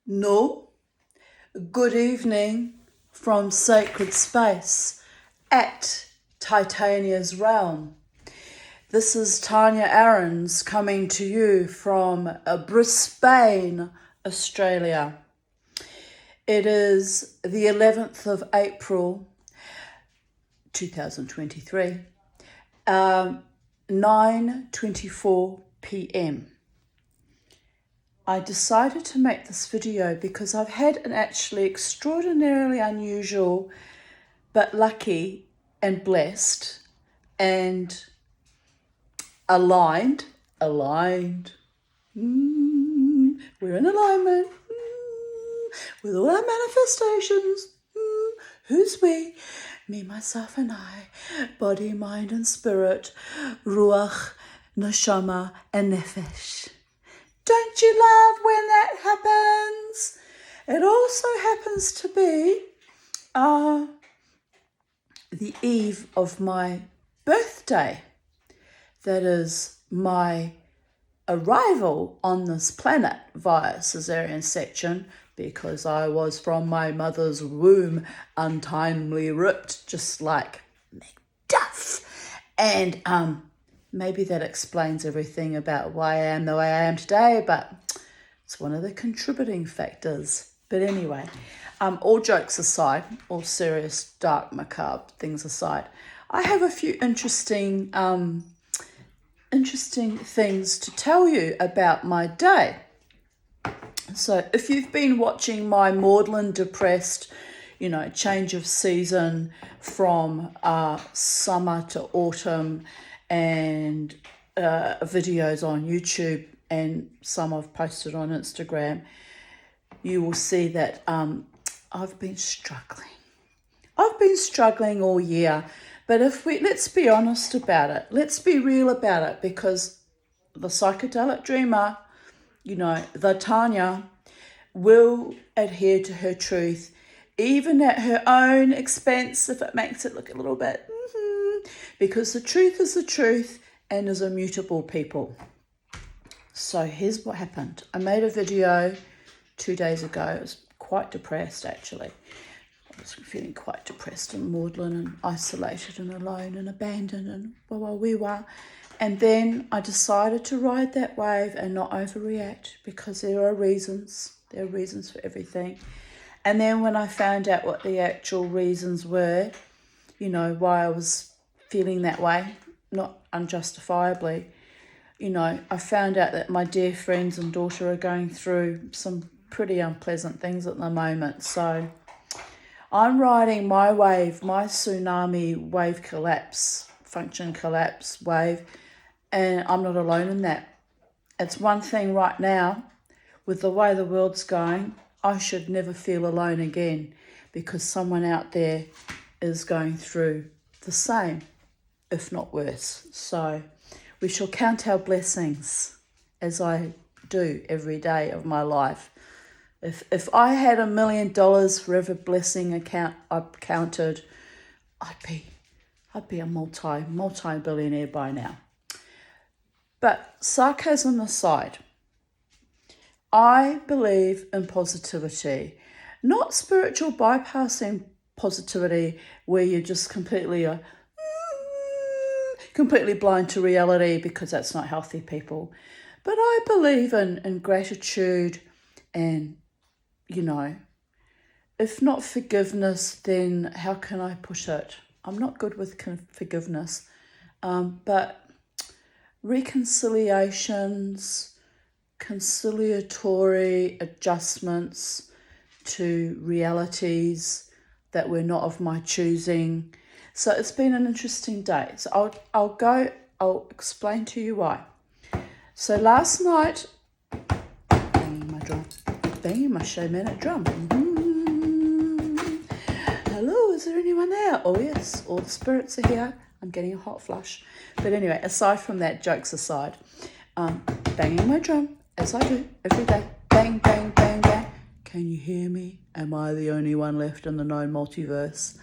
No, good evening from sacred space at Titania's realm. This is Tanya Aarons coming to you from Brisbane, Australia. It is the 11th of April 2023, 9:24 p.m. I decided to make this video because I've had an actually extraordinarily unusual but lucky and blessed and aligned, we're in alignment with all our manifestations. Who's we? Me, myself and I, body, mind and spirit, ruach, neshama and nefesh. Don't you love when that happens? It also happens to be the eve of my birthday. That is my arrival on this planet via cesarean section, because I was from my mother's womb untimely ripped, just like Macduff. And maybe that explains everything about why I am the way I am today, but it's one of the contributing factors. But anyway, all jokes aside, all serious, dark, macabre things aside, I have a few interesting things to tell you about my day. So if you've been watching my maudlin, depressed, change of season from summer to autumn and videos on YouTube and some I've posted on Instagram, you will see that I've been struggling. I've been struggling all year, but let's be honest about it. Let's be real about it, because the psychedelic dreamer, the Tanya, will adhere to her truth, even at her own expense, if it makes it look a little bit, because the truth is the truth and is immutable, people. So here's what happened. I made a video 2 days ago. I was quite depressed, actually. I was feeling quite depressed and maudlin and isolated and alone and abandoned and wah. And then I decided to ride that wave and not overreact, because there are reasons. There are reasons for everything. And then when I found out what the actual reasons were, why I was feeling that way, not unjustifiably, I found out that my dear friends and daughter are going through some pretty unpleasant things at the moment. So I'm riding my wave, my tsunami wave collapse, function collapse wave, and I'm not alone in that. It's one thing right now, with the way the world's going, I should never feel alone again, because someone out there is going through the same, if not worse. So we shall count our blessings, as I do every day of my life. If I had $1 million for every blessing account I counted, I'd be a multi-billionaire by now. But sarcasm aside, I believe in positivity, not spiritual bypassing positivity where you're just completely blind to reality, because that's not healthy, people. But I believe in gratitude and, if not forgiveness, then how can I put it? I'm not good with forgiveness, but reconciliations, conciliatory adjustments to realities that were not of my choosing. So it's been an interesting day. So I'll explain to you why. So last night, banging my showmanic drum. Hello, is there anyone there? Oh yes, all the spirits are here. I'm getting a hot flush. But anyway, aside from that, jokes aside, banging my drum, as I do every day. Bang, bang, bang, bang. Can you hear me? Am I the only one left in the known multiverse?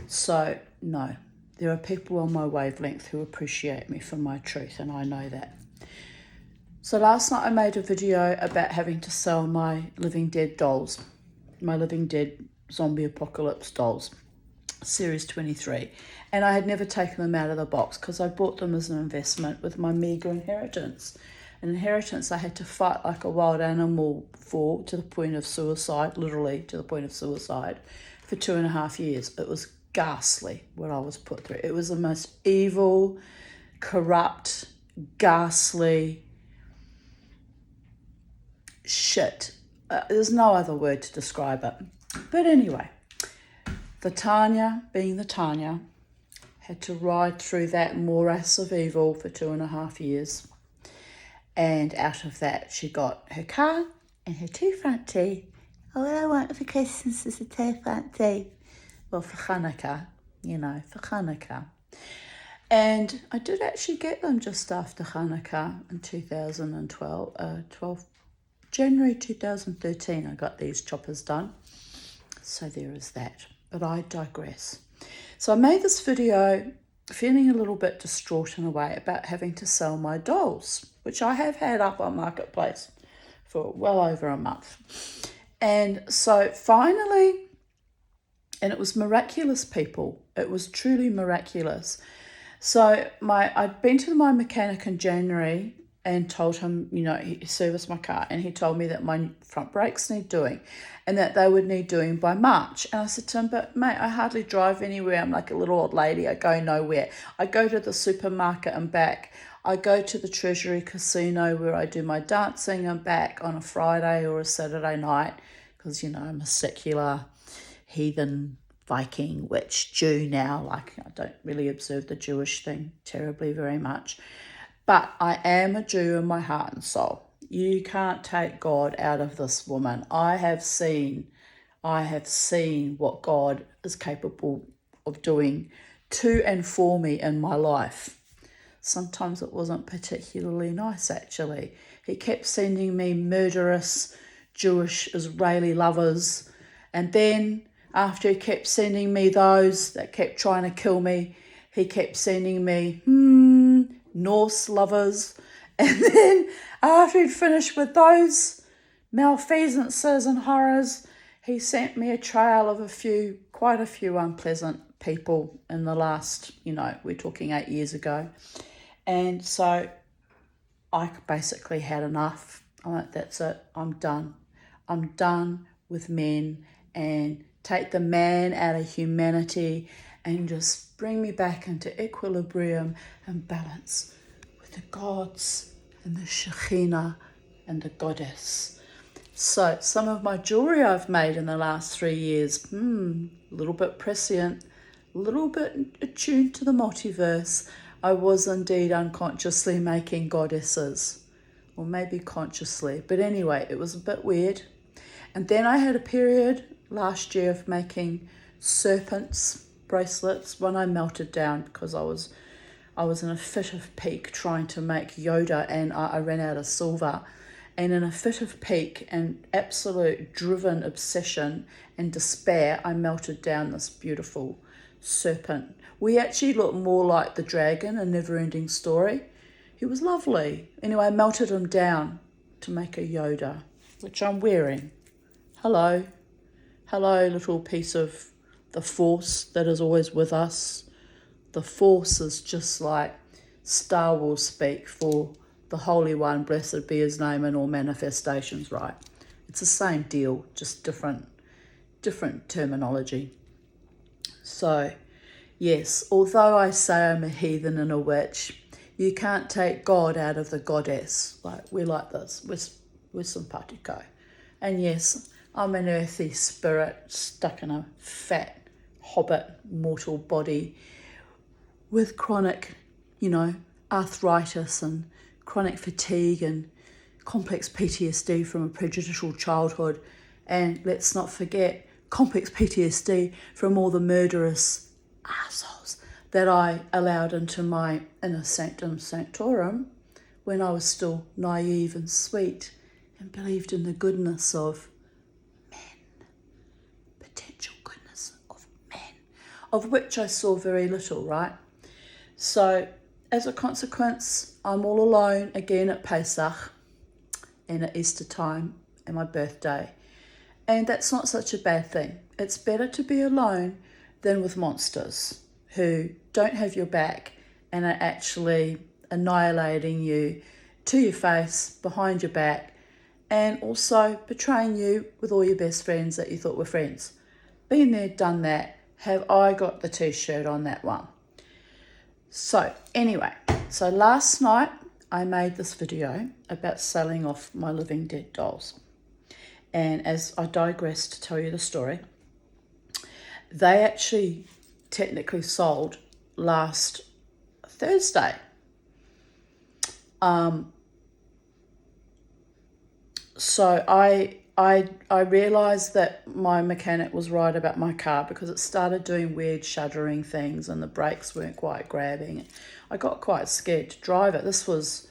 So, no. There are people on my wavelength who appreciate me for my truth, and I know that. So last night I made a video about having to sell my Living Dead dolls, my Living Dead Zombie Apocalypse dolls, Series 23. And I had never taken them out of the box because I bought them as an investment with my meagre inheritance. An inheritance I had to fight like a wild animal for, to the point of suicide, literally to the point of suicide, for 2.5 years. It was ghastly what I was put through. It was the most evil, corrupt, ghastly shit. There's no other word to describe it. But anyway, the Tanya, being the Tanya, had to ride through that morass of evil for 2.5 years. And out of that, she got her car and her 2 front teeth. Oh, what I want for Christmas is a 2 front teeth. Well, for Hanukkah, for Hanukkah. And I did actually get them just after Hanukkah in 2012. January 2013, I got these choppers done. So there is that. But I digress. So I made this video feeling a little bit distraught in a way about having to sell my dolls, which I have had up on Marketplace for well over a month. And so finally, and it was miraculous, people. It was truly miraculous. So I'd been to my mechanic in January and told him, he serviced my car, and he told me that my front brakes need doing and that they would need doing by March. And I said to him, but mate, I hardly drive anywhere. I'm like a little old lady. I go nowhere. I go to the supermarket and back. I go to the Treasury Casino where I do my dancing and back on a Friday or a Saturday night because, I'm a secular heathen Viking, witch, Jew now. Like, I don't really observe the Jewish thing terribly very much. But I am a Jew in my heart and soul. You can't take God out of this woman. I have seen what God is capable of doing to and for me in my life. Sometimes it wasn't particularly nice, actually. He kept sending me murderous Jewish Israeli lovers. And then after he kept sending me those that kept trying to kill me, he kept sending me Norse lovers. And then after he'd finished with those malfeasances and horrors, he sent me a trail of quite a few unpleasant people in the last, we're talking 8 years ago. And so I basically had enough. I'm like, that's it. I'm done. I'm done with men, and take the man out of humanity and just bring me back into equilibrium and balance with the gods and the Shekhinah and the goddess. So some of my jewelry I've made in the last 3 years, a little bit prescient, a little bit attuned to the multiverse. I was indeed unconsciously making goddesses, or maybe consciously. But anyway, it was a bit weird. And then I had a period last year of making serpents bracelets when I melted down because I was in a fit of pique trying to make Yoda, and I ran out of silver. And in a fit of pique and absolute driven obsession and despair, I melted down this beautiful serpent. We actually looked more like the dragon in Neverending Story. He was lovely. Anyway, I melted him down to make a Yoda, which I'm wearing. Hello, little piece of the Force that is always with us. The Force is just like Star Wars speak for the Holy One, blessed be his name in all manifestations, right? It's the same deal, just different terminology. So, yes, although I say I'm a heathen and a witch, you can't take God out of the goddess. Like, we're like this. We're simpatico. And yes, I'm an earthy spirit stuck in a fat hobbit mortal body with chronic, arthritis and chronic fatigue and complex PTSD from a prejudicial childhood. And let's not forget complex PTSD from all the murderous assholes that I allowed into my inner sanctum sanctorum when I was still naive and sweet and believed in the goodness of potential goodness of men, of which I saw very little, right? So as a consequence, I'm all alone again at Pesach. and at Easter time and my birthday. And that's not such a bad thing. It's better to be alone than with monsters who don't have your back and are actually annihilating you to your face, behind your back, and also betraying you with all your best friends that you thought were friends. Been there, done that. Have I got the t-shirt on that one? So anyway, so last night I made this video about selling off my living dead dolls. And as I digress to tell you the story, they actually technically sold last Thursday. So I realised that my mechanic was right about my car because it started doing weird shuddering things and the brakes weren't quite grabbing. I got quite scared to drive it. This was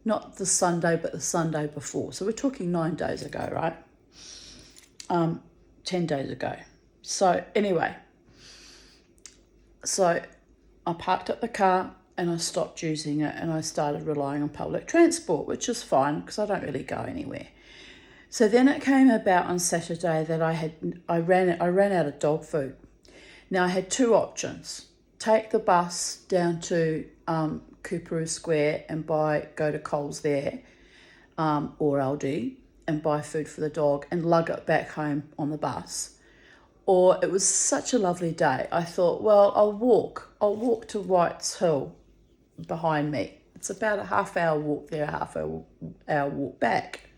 not the Sunday, but the Sunday before. So we're talking 9 days ago, right? 10 days ago. So anyway, so I parked up the car and I stopped using it and I started relying on public transport, which is fine because I don't really go anywhere. So then it came about on Saturday that I ran out of dog food. Now I had two options: take the bus down to Kuparu Square and go to Coles there, or Aldi, and buy food for the dog and lug it back home on the bus. Or it was such a lovely day, I thought, well, I'll walk to Whites Hill behind me. It's about a half-hour walk there, half-hour walk back.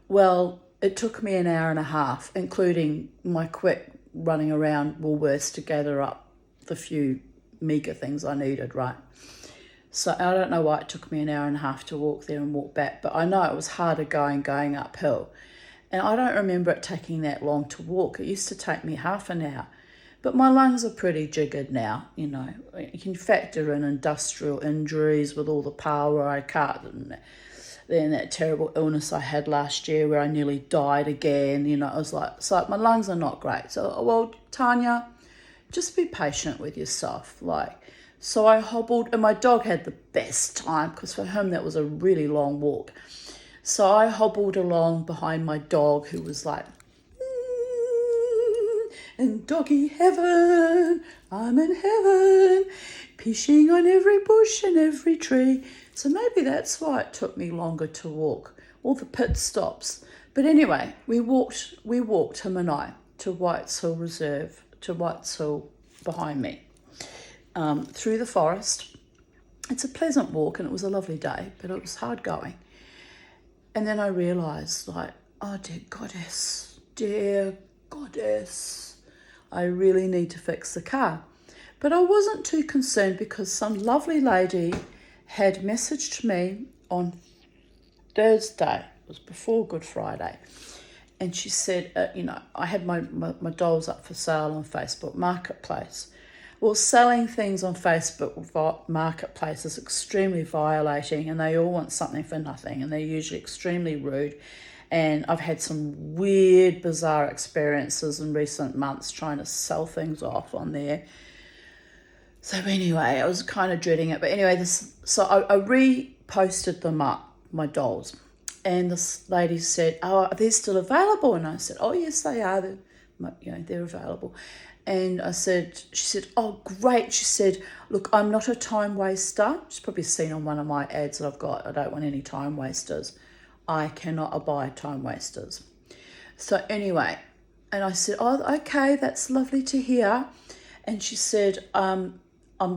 Well, it took me an hour and a half, including my quick running around Woolworths to gather up the few meagre things I needed, right? So I don't know why it took me an hour and a half to walk there and walk back, but I know it was harder going uphill. And I don't remember it taking that long to walk. It used to take me half an hour. But my lungs are pretty jiggered now, you know. You can factor in industrial injuries with all the power I cut, and then that terrible illness I had last year where I nearly died again. You know, I was like, so my lungs are not great. So, well, Tanya, just be patient with yourself. So I hobbled, and my dog had the best time because for him that was a really long walk. So I hobbled along behind my dog, who was like, in doggy heaven, I'm in heaven, pishing on every bush and every tree. So maybe that's why it took me longer to walk, all the pit stops. But anyway, we walked, him and I, to Whites Hill Reserve, to Whites Hill behind me, through the forest. It's a pleasant walk and it was a lovely day, but it was hard going. And then I realised, oh, dear goddess, I really need to fix the car. But I wasn't too concerned because some lovely lady had messaged me on Thursday, it was before Good Friday, and she said, I had my dolls up for sale on Facebook Marketplace. Well, selling things on Facebook Marketplace is extremely violating, and they all want something for nothing, and they're usually extremely rude. And I've had some weird, bizarre experiences in recent months trying to sell things off on there. So anyway, I was kind of dreading it. But anyway, so I reposted them up, my dolls. And this lady said, oh, are they still available? And I said, oh, yes, they are. They're available. And she said, oh, great. She said, look, I'm not a time waster. She's probably seen on one of my ads that I've got, I don't want any time wasters. I cannot abide time wasters. So anyway, and I said, oh, okay, that's lovely to hear. And she said, I'm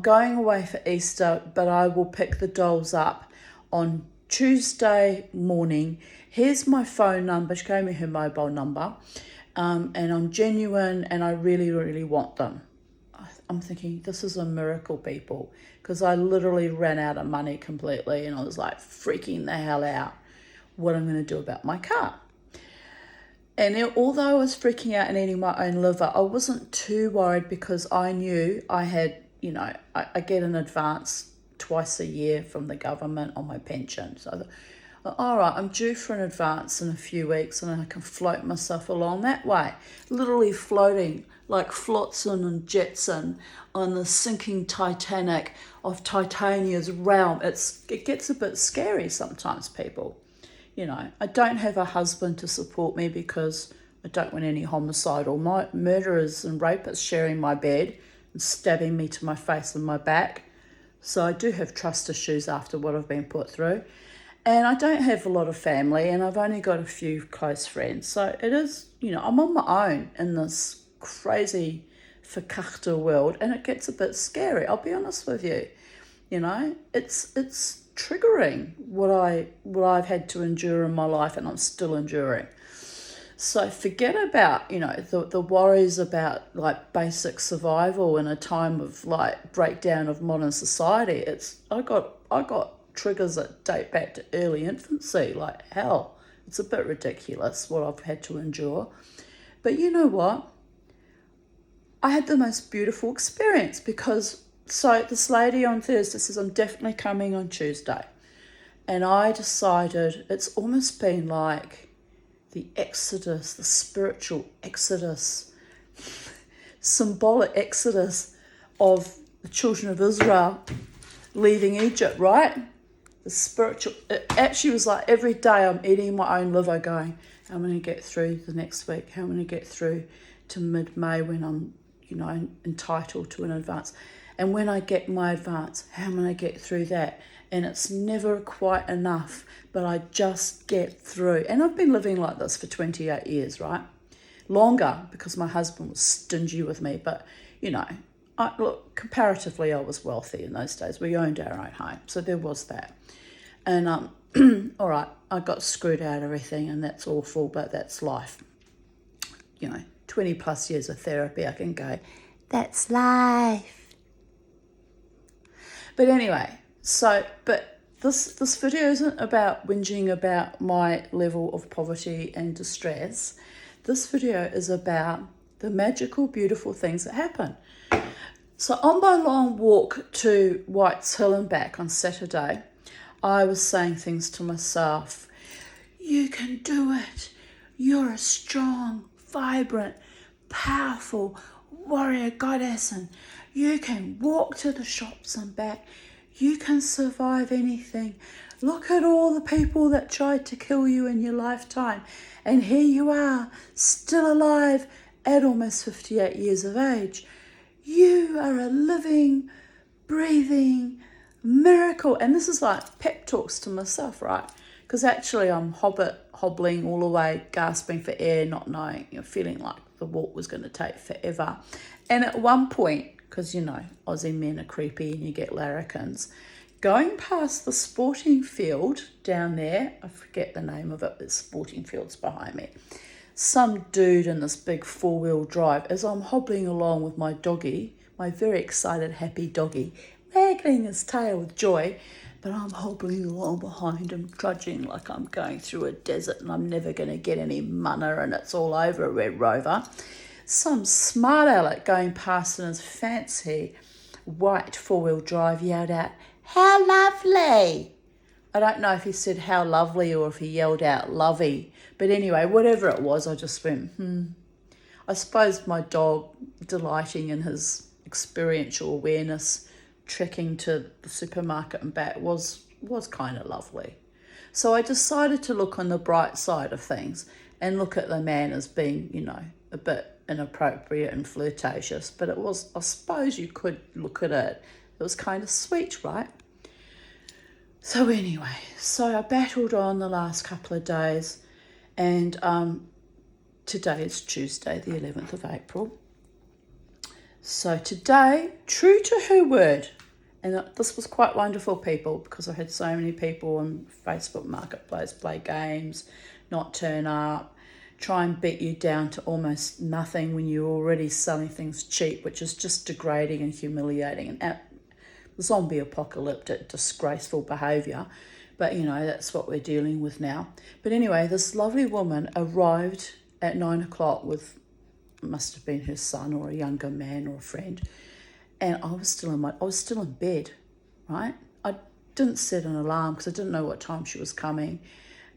going away for Easter, but I will pick the dolls up on Tuesday morning. Here's my phone number. She gave me her mobile number. And I'm genuine and I really, really want them. I'm thinking, this is a miracle, people, because I literally ran out of money completely and I was like freaking the hell out what I'm going to do about my car. And although I was freaking out and eating my own liver, I wasn't too worried because I knew I had, I get an advance twice a year from the government on my pension. So all right, I'm due for an advance in a few weeks and I can float myself along that way. Literally floating like Flotsam and Jetsam on the sinking Titanic of Titania's realm. It gets a bit scary sometimes, people. You know, I don't have a husband to support me because I don't want any homicidal murderers and rapists sharing my bed and stabbing me to my face and my back. So I do have trust issues after what I've been put through. And I don't have a lot of family, and I've only got a few close friends. So it is, you know, I'm on my own in this crazy verkachte world, and it gets a bit scary. I'll be honest with you. You know, it's triggering what I've had to endure in my life, and I'm still enduring. So forget about, you know, the worries about like basic survival in a time of like breakdown of modern society. I got triggers that date back to early infancy, like hell. It's a bit ridiculous what I've had to endure. But you know what? I had the most beautiful experience because so this lady on Thursday says, I'm definitely coming on Tuesday. And I decided it's almost been like the exodus, the spiritual exodus, symbolic exodus of the children of Israel leaving Egypt, right? The spiritual, it actually was like every day I'm eating my own liver going, how am I going to get through the next week? How am I going to get through to mid-May when I'm, you know, entitled to an advance? And when I get my advance, how am I going to get through that? And it's never quite enough, but I just get through. And I've been living like this for 28 years, right? Longer, because my husband was stingy with me. But, you know, look, comparatively, I was wealthy in those days. We owned our own home, so there was that. And, all right, I got screwed out of everything, and that's awful, but that's life. You know, 20 plus years of therapy, I can go, that's life. But anyway, but this video isn't about whinging about my level of poverty and distress. This video is about the magical, beautiful things that happen. So on my long walk to Whites Hill and back on Saturday, I was saying things to myself. You can do it. You're a strong, vibrant, powerful warrior goddess, and you can walk to the shops and back. You can survive anything. Look at all the people that tried to kill you in your lifetime. And here you are, still alive at almost 58 years of age. You are a living, breathing miracle. And this is like pep talks to myself, right? Because actually I'm hobbling all the way, gasping for air, not knowing, you know, feeling like the walk was going to take forever. And at one point, because, you know, Aussie men are creepy and you get larrikins, going past the sporting field down there, I forget the name of it, but sporting field's behind me, some dude in this big four-wheel drive, as I'm hobbling along with my doggy, my very excited, happy doggy, waggling his tail with joy, but I'm hobbling along behind him, trudging like I'm going through a desert and I'm never going to get any mana and it's all over a Red Rover. Some smart aleck going past in his fancy white four-wheel drive yelled out, how lovely! I don't know if he said how lovely or if he yelled out lovey. But anyway, whatever it was, I just went, I suppose my dog, delighting in his experiential awareness, trekking to the supermarket and back was kind of lovely. So I decided to look on the bright side of things and look at the man as being, you know, a bit inappropriate and flirtatious. But it was, I suppose you could look at it. It was kind of sweet, right? So anyway, so I battled on the last couple of days, and today is Tuesday, the 11th of April. So today, true to her word, and this was quite wonderful, people, because I had so many people on Facebook Marketplace play games, not turn up, try and beat you down to almost nothing when you're already selling things cheap, which is just degrading and humiliating and zombie apocalyptic, disgraceful behaviour. But, you know, that's what we're dealing with now. But anyway, this lovely woman arrived at 9 o'clock with, must have been her son or a younger man or a friend. And I was still in bed, right? I didn't set an alarm because I didn't know what time she was coming.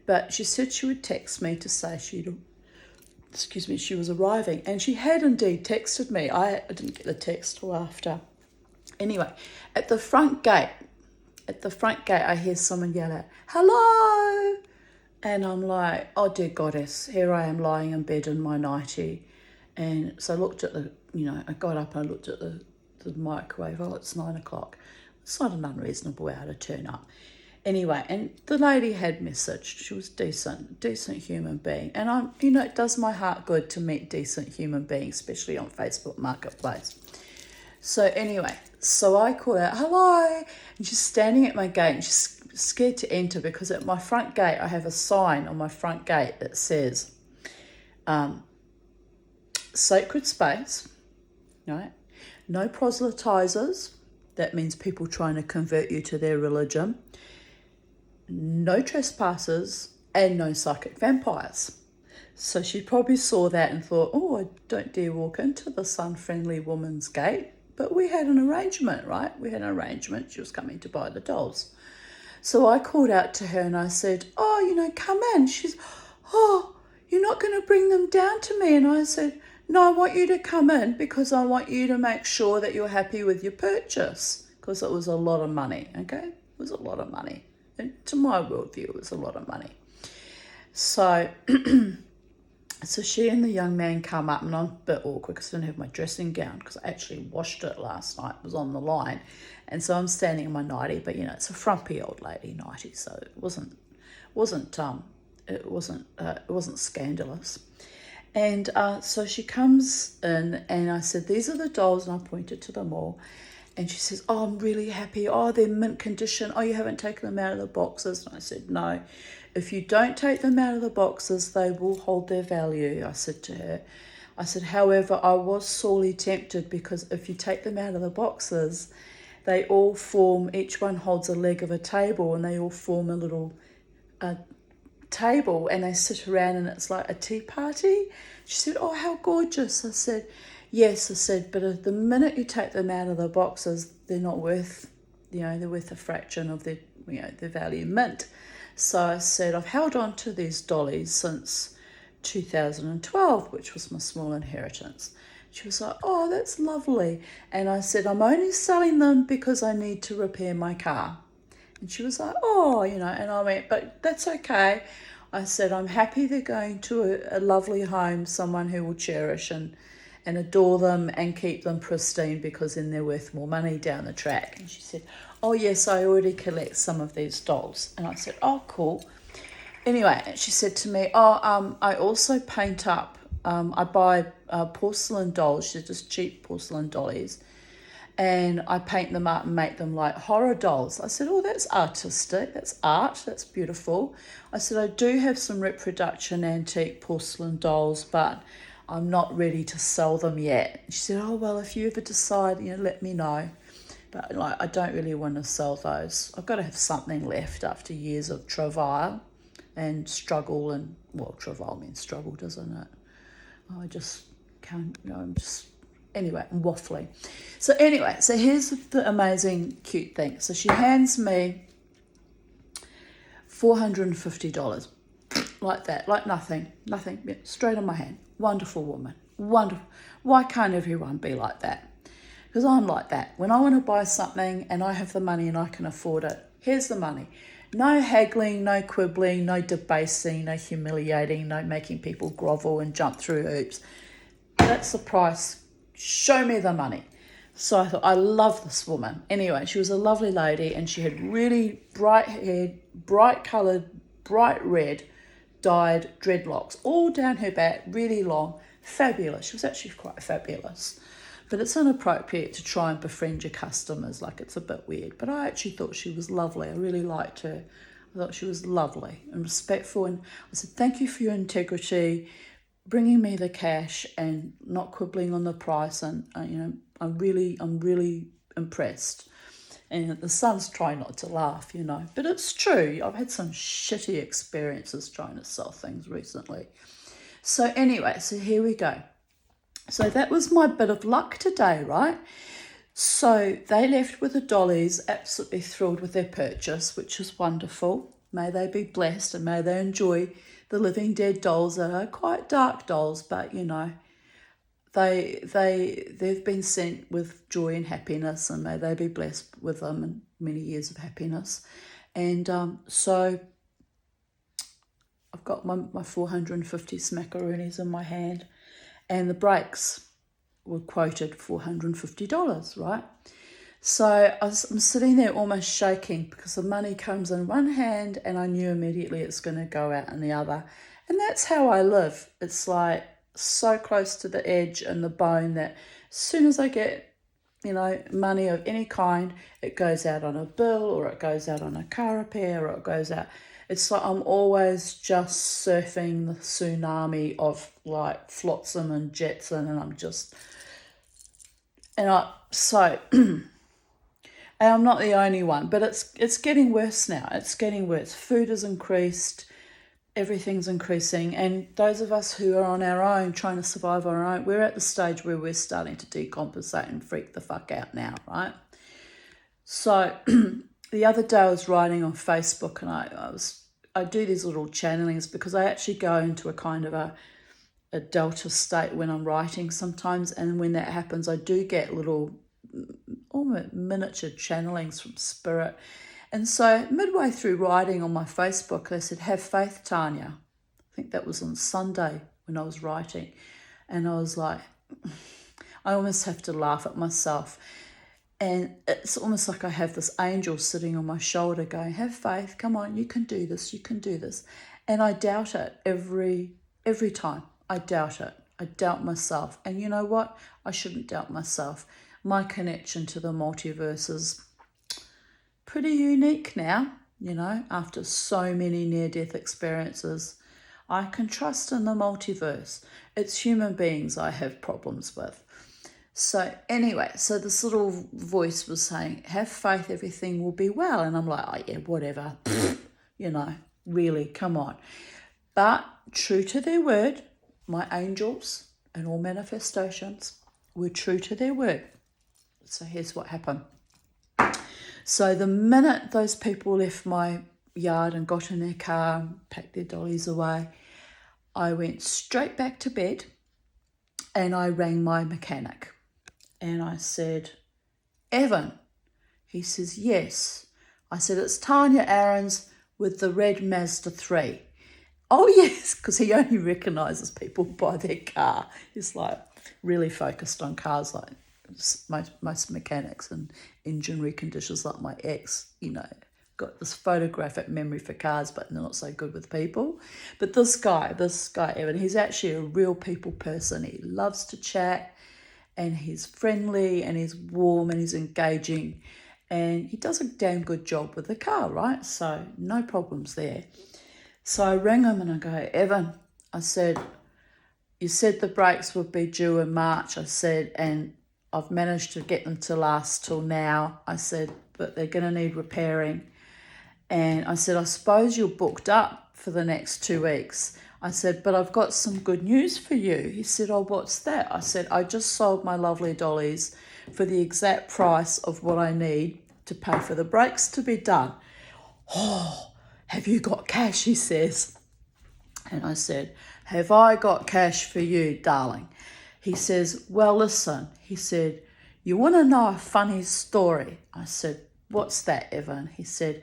But she said she would text me to say she was arriving. And she had indeed texted me. I didn't get the text till after. Anyway, at the front gate, I hear someone yell out, hello. And I'm like, oh dear goddess, here I am lying in bed in my nightie. And so I looked at I got up and I looked at the microwave. Oh, it's 9 o'clock. It's not an unreasonable hour to turn up. Anyway, and the lady had messaged. She was decent human being. And it does my heart good to meet decent human beings, especially on Facebook Marketplace. So anyway, so I call out, hello, and she's standing at my gate and she's scared to enter because at my front gate, I have a sign on my front gate that says, sacred space, right? No proselytizers. That means people trying to convert you to their religion. No trespassers and no psychic vampires. So she probably saw that and thought, oh, I don't dare walk into this unfriendly woman's gate. But we had an arrangement, right? We had an arrangement. She was coming to buy the dolls. So I called out to her and I said, oh, come in. She's, oh, you're not going to bring them down to me. And I said, no, I want you to come in because I want you to make sure that you're happy with your purchase, because it was a lot of money, okay? It was a lot of money. And to my worldview, it was a lot of money. So so she and the young man come up, and I'm a bit awkward because I didn't have my dressing gown because I actually washed it last night. It was on the line. And so I'm standing in my nightie, but, it's a frumpy old lady nightie, so it wasn't scandalous. And so she comes in and I said, these are the dolls, and I pointed to them all. And she says, oh, I'm really happy. Oh, they're mint condition. Oh, you haven't taken them out of the boxes. And I said, no. If you don't take them out of the boxes, they will hold their value, I said to her. I said, however, I was sorely tempted because if you take them out of the boxes, they all form, each one holds a leg of a table and they all form a little table and they sit around and it's like a tea party. She said, oh, how gorgeous. I said, yes. I said, but the minute you take them out of the boxes, they're not worth, they're worth a fraction of their value mint. So I said, I've held on to these dollies since 2012, which was my small inheritance. She was like, oh, that's lovely. And I said, I'm only selling them because I need to repair my car. And she was like, oh, and I went, but that's okay. I said, I'm happy they're going to a lovely home, someone who will cherish and adore them and keep them pristine because then they're worth more money down the track. And she said, oh, yes, I already collect some of these dolls. And I said, oh, cool. Anyway, she said to me, I also paint up. I buy porcelain dolls. They're just cheap porcelain dollies. And I paint them up and make them like horror dolls. I said, oh, that's artistic. That's art. That's beautiful. I said, I do have some reproduction antique porcelain dolls, but I'm not ready to sell them yet. She said, oh, well, if you ever decide, let me know. But I don't really want to sell those. I've got to have something left after years of travail and struggle. And, well, travail means struggle, doesn't it? I just can't, anyway, I'm waffling. So here's the amazing, cute thing. So she hands me $450, like that, like nothing, straight on my hand. Wonderful woman, wonderful. Why can't everyone be like that? Because I'm like that. When I want to buy something and I have the money and I can afford it, here's the money. No haggling, no quibbling, no debasing, no humiliating, no making people grovel and jump through hoops. That's the price. Show me the money. So I thought, I love this woman. Anyway, she was a lovely lady and she had really bright hair, bright coloured, bright red, dyed dreadlocks all down her back, really long, fabulous. She was actually quite fabulous. But it's inappropriate to try and befriend your customers, like it's a bit weird. But I actually thought she was lovely. I really liked her. I thought she was lovely and respectful. And I said, thank you for your integrity, bringing me the cash and not quibbling on the price. And, I'm really impressed. And the son's trying not to laugh, But it's true. I've had some shitty experiences trying to sell things recently. So anyway, so here we go. So that was my bit of luck today, right? So they left with the dollies, absolutely thrilled with their purchase, which is wonderful. May they be blessed and may they enjoy the living dead dolls that are quite dark dolls, but they've been sent with joy and happiness, and may they be blessed with them and many years of happiness. And so got my 450 smackaroonies in my hand, and the brakes were quoted $450, right? So I'm sitting there almost shaking because the money comes in one hand and I knew immediately it's going to go out in the other. And that's how I live. It's like so close to the edge and the bone that as soon as I get, money of any kind, it goes out on a bill or it goes out on a car repair or it goes out. It's like I'm always just surfing the tsunami of like flotsam and jetsam, and and I'm not the only one, but it's getting worse now. It's getting worse. Food has increased, everything's increasing, and those of us who are on our own, trying to survive on our own, we're at the stage where we're starting to decompensate and freak the fuck out now, right? So the other day I was writing on Facebook, and I do these little channelings because I actually go into a kind of a delta state when I'm writing sometimes, and when that happens I do get little almost miniature channelings from spirit. And so midway through writing on my Facebook, they said, have faith, Tanya. I think that was on Sunday when I was writing. And I was like, I almost have to laugh at myself. And it's almost like I have this angel sitting on my shoulder going, have faith, come on, you can do this, you can do this. And I doubt it every time. I doubt it. I doubt myself. And you know what? I shouldn't doubt myself. My connection to the multiverse is pretty unique now, after so many near-death experiences. I can trust in the multiverse. It's human beings I have problems with. So anyway, so this little voice was saying, have faith, everything will be well. And I'm like, oh yeah, whatever, really, come on. But true to their word, my angels and all manifestations were true to their word. So here's what happened. So the minute those people left my yard and got in their car and packed their dollies away, I went straight back to bed and I rang my mechanic. And I said, Evan. He says, yes. I said, it's Tanya Aarons with the red Mazda 3. Oh, yes, because he only recognises people by their car. He's like really focused on cars, like most mechanics and engine reconditioners like my ex, got this photographic memory for cars, but they're not so good with people. But this guy, Evan, he's actually a real people person. He loves to chat, and he's friendly, and he's warm, and he's engaging, and he does a damn good job with the car, right? So no problems there. So I rang him and I go, Evan, I said, you said the brakes would be due in March, I said, and I've managed to get them to last till now. I said, but they're going to need repairing. And I said, I suppose you're booked up for the next 2 weeks. I said, but I've got some good news for you. He said, oh, what's that? I said, I just sold my lovely dollies for the exact price of what I need to pay for the brakes to be done. Oh, have you got cash? He says. And I said, have I got cash for you, darling? He says, well, listen. He said, you want to know a funny story? I said, what's that, Evan? He said,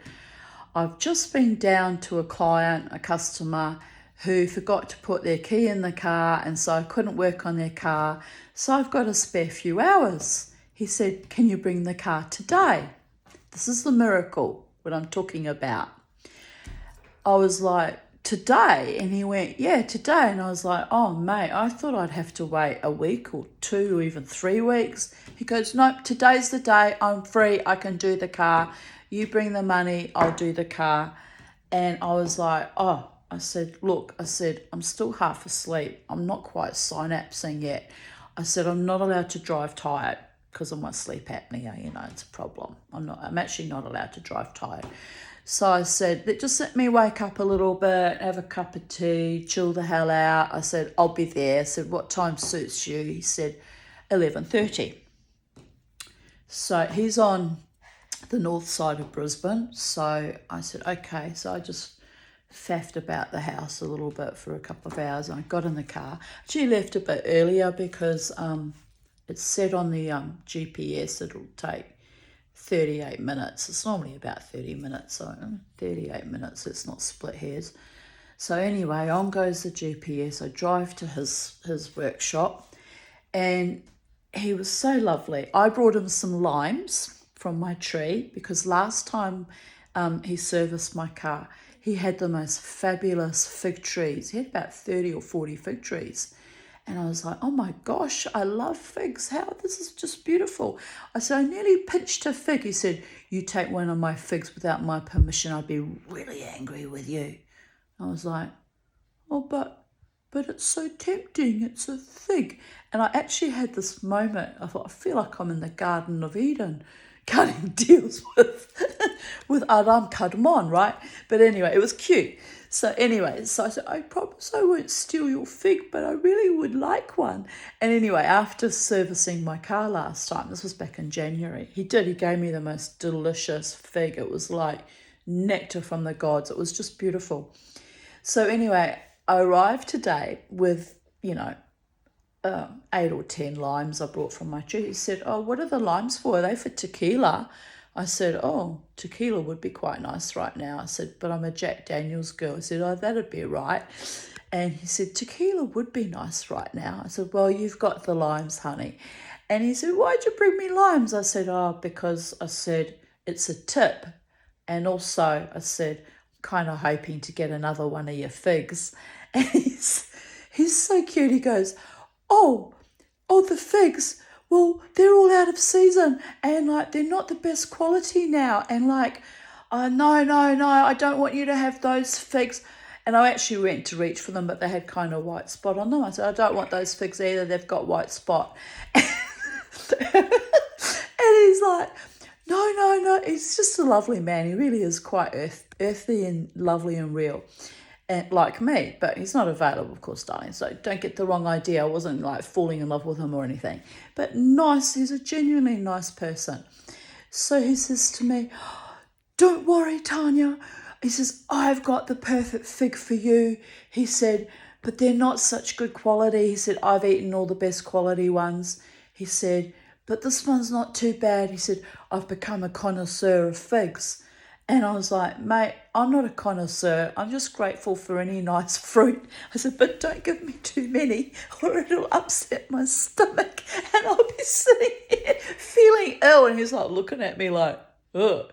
I've just been down to a client, a customer, who forgot to put their key in the car, and so I couldn't work on their car. So I've got a spare few hours. He said, can you bring the car today? This is the miracle, what I'm talking about. I was like, today? And he went, yeah, today. And I was like, oh, mate, I thought I'd have to wait a week or 2 or even 3 weeks. He goes, nope, today's the day. I'm free. I can do the car. You bring the money. I'll do the car. And I was like, oh, I said, look, I'm still half asleep. I'm not quite synapsing yet. I said, I'm not allowed to drive tired because of my sleep apnea. It's a problem. I'm actually not allowed to drive tired. So I said, just let me wake up a little bit, have a cup of tea, chill the hell out. I said, I'll be there. I said, what time suits you? He said, 11:30. So he's on the north side of Brisbane. So I said, okay. So I just faffed about the house a little bit for a couple of hours. And I got in the car. Actually left a bit earlier because it said on the GPS it'll take 38 minutes. It's normally about 30 minutes, so 38 minutes, let's not split hairs. So anyway, on goes the GPS. I drive to his workshop, and he was so lovely. I brought him some limes from my tree because last time he serviced my car, he had the most fabulous fig trees. He had about 30 or 40 fig trees. And I was like, oh my gosh, I love figs. How, this is just beautiful. I said, I nearly pinched a fig. He said, you take one of my figs without my permission, I'd be really angry with you. I was like, oh, but it's so tempting. It's a fig. And I actually had this moment. I thought, I feel like I'm in the Garden of Eden, cutting deals with Adam Kadmon, right? But anyway, it was cute. So anyway, so I said, I promise I won't steal your fig, but I really would like one. And anyway, after servicing my car last time, this was back in January, he gave me the most delicious fig. It was like nectar from the gods. It was just beautiful. So anyway, I arrived today with, 8 or 10 limes I brought from my tree. He said, oh, what are the limes for? Are they for tequila? I said, oh, tequila would be quite nice right now. I said, but I'm a Jack Daniels girl. He said, oh, that'd be right. And he said, tequila would be nice right now. I said, well, you've got the limes, honey. And he said, why'd you bring me limes? I said, oh, because I said, it's a tip. And also I said, kind of hoping to get another one of your figs. And he's so cute. He goes, oh, the figs, well, they're all out of season and like they're not the best quality now. And like, no, I don't want you to have those figs. And I actually went to reach for them, but they had kind of white spot on them. I said, I don't want those figs either. They've got white spot. And he's like, no. He's just a lovely man. He really is quite earthy and lovely and real. And like me, but he's not available, of course, darling. So don't get the wrong idea. I wasn't like falling in love with him or anything. But nice, he's a genuinely nice person. So he says to me, don't worry, Tanya. He says, I've got the perfect fig for you. He said, but they're not such good quality. He said, I've eaten all the best quality ones. He said, but this one's not too bad. He said, I've become a connoisseur of figs. And I was like, mate, I'm not a connoisseur. I'm just grateful for any nice fruit. I said, but don't give me too many or it'll upset my stomach and I'll be sitting here feeling ill. And he's like looking at me like, ugh,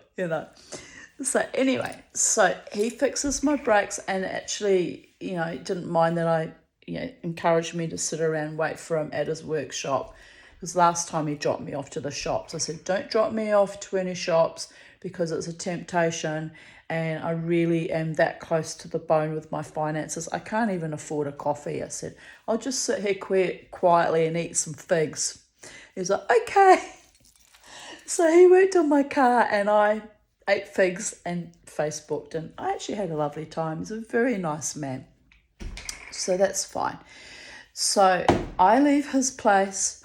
So anyway, so he fixes my brakes and actually, didn't mind that I, encouraged me to sit around and wait for him at his workshop. Because last time he dropped me off to the shops. I said, don't drop me off to any shops because it's a temptation and I really am that close to the bone with my finances. I can't even afford a coffee. I said, I'll just sit here quietly and eat some figs. He's like, okay. So he worked on my car and I ate figs and Facebooked and I actually had a lovely time. He's a very nice man. So that's fine. So I leave his place,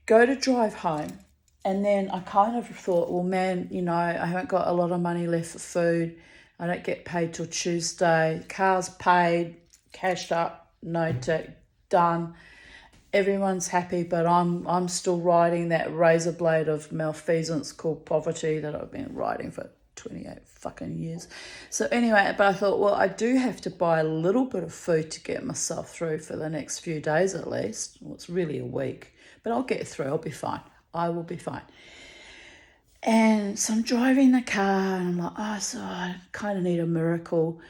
go to drive home. And then I kind of thought, well, man, I haven't got a lot of money left for food. I don't get paid till Tuesday. Car's paid, cashed up, no tick, done. Everyone's happy, but I'm still riding that razor blade of malfeasance called poverty that I've been riding for 28 fucking years. So anyway, but I thought, well, I do have to buy a little bit of food to get myself through for the next few days at least. Well, it's really a week, but I'll get through. I'll be fine. I will be fine. And so I'm driving the car and I'm like, so I kind of need a miracle.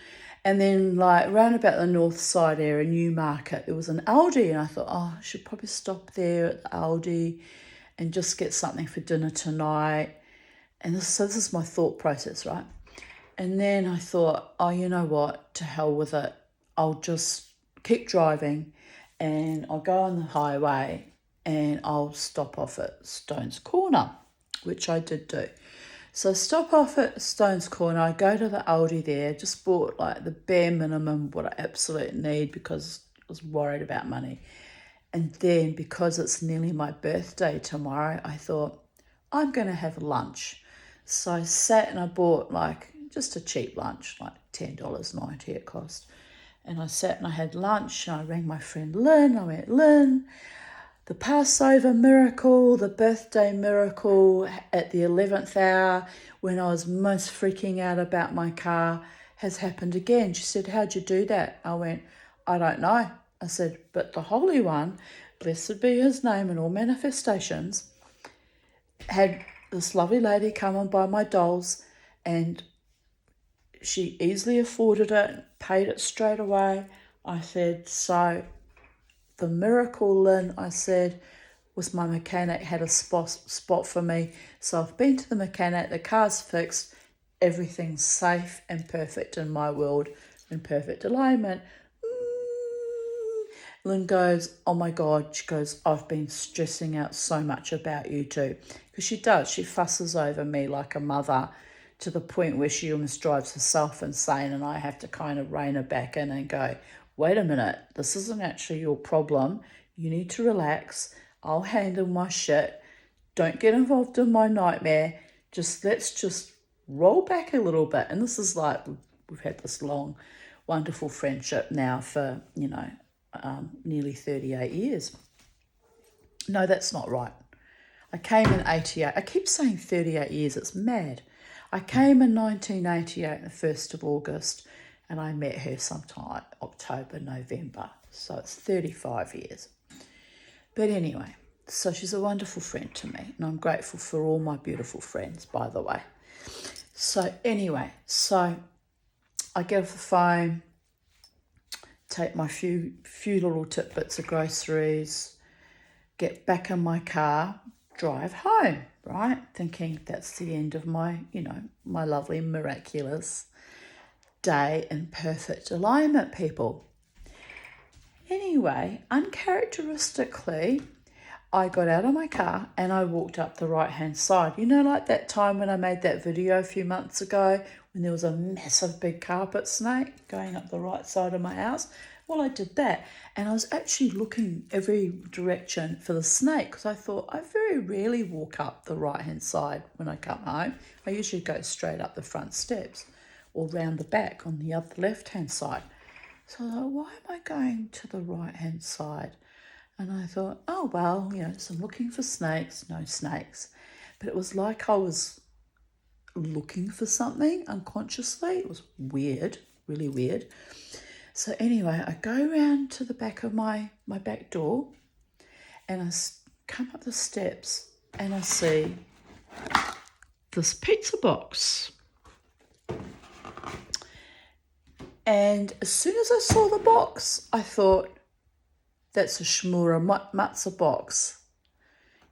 And then like round about the north side area, Newmarket, there was an Aldi and I thought, I should probably stop there at the Aldi and just get something for dinner tonight. And this is my thought process, right? And then I thought, you know what, to hell with it. I'll just keep driving and I'll go on the highway and I'll stop off at Stones Corner, which I did do. So I stop off at Stones Corner, I go to the Aldi there, just bought like the bare minimum, what I absolutely need because I was worried about money. And then because it's nearly my birthday tomorrow, I thought, I'm going to have lunch. So I sat and I bought like just a cheap lunch, like $10.90 it cost. And I sat and I had lunch and I rang my friend Lynn. I went, Lynn, the Passover miracle, the birthday miracle at the 11th hour when I was most freaking out about my car has happened again. She said, how'd you do that? I went, I don't know. I said, but the Holy One, blessed be his name in all manifestations, had this lovely lady come and buy my dolls, and she easily afforded it, paid it straight away. I said, so the miracle, Lynn, I said, was my mechanic had a spot for me. So I've been to the mechanic, the car's fixed, everything's safe and perfect in my world, in perfect alignment. Lynn goes, oh my God, she goes, I've been stressing out so much about you too. Because she does, she fusses over me like a mother to the point where she almost drives herself insane, and I have to kind of rein her back in and go, wait a minute, this isn't actually your problem. You need to relax. I'll handle my shit. Don't get involved in my nightmare. Let's just roll back a little bit. And this is like, we've had this long, wonderful friendship now for, nearly 38 years. No, that's not right. I came in 88. I keep saying 38 years. It's mad. I came in 1988, the 1st of August, and I met her sometime October, November. So it's 35 years. But anyway, so she's a wonderful friend to me, and I'm grateful for all my beautiful friends, by the way. So anyway, I get off the phone, take my few little tidbits of groceries, get back in my car, drive home, right? Thinking that's the end of my, my lovely, miraculous day in perfect alignment, people. Anyway, uncharacteristically, I got out of my car and I walked up the right-hand side. Like that time when I made that video a few months ago when there was a massive big carpet snake going up the right side of my house? Well, I did that, and I was actually looking every direction for the snake because I thought I very rarely walk up the right-hand side when I come home. I usually go straight up the front steps or round the back on the other left-hand side. So I thought, why am I going to the right-hand side? And I thought, oh, well, so I'm looking for snakes, no snakes. But it was like I was looking for something unconsciously. It was weird, really weird. So anyway, I go around to the back of my back door, and I come up the steps and I see this pizza box. And as soon as I saw the box, I thought, that's a Shmura Matzah box.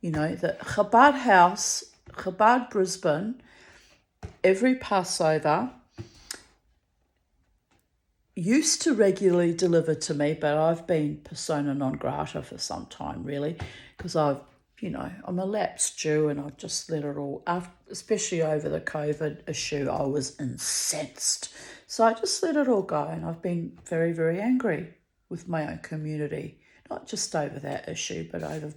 The Chabad house, Chabad Brisbane, every Passover used to regularly deliver to me, but I've been persona non grata for some time, really, because I'm a lapsed Jew, and I've just let it all, especially over the COVID issue, I was incensed. So I just let it all go, and I've been very, very angry with my own community, not just over that issue, but over,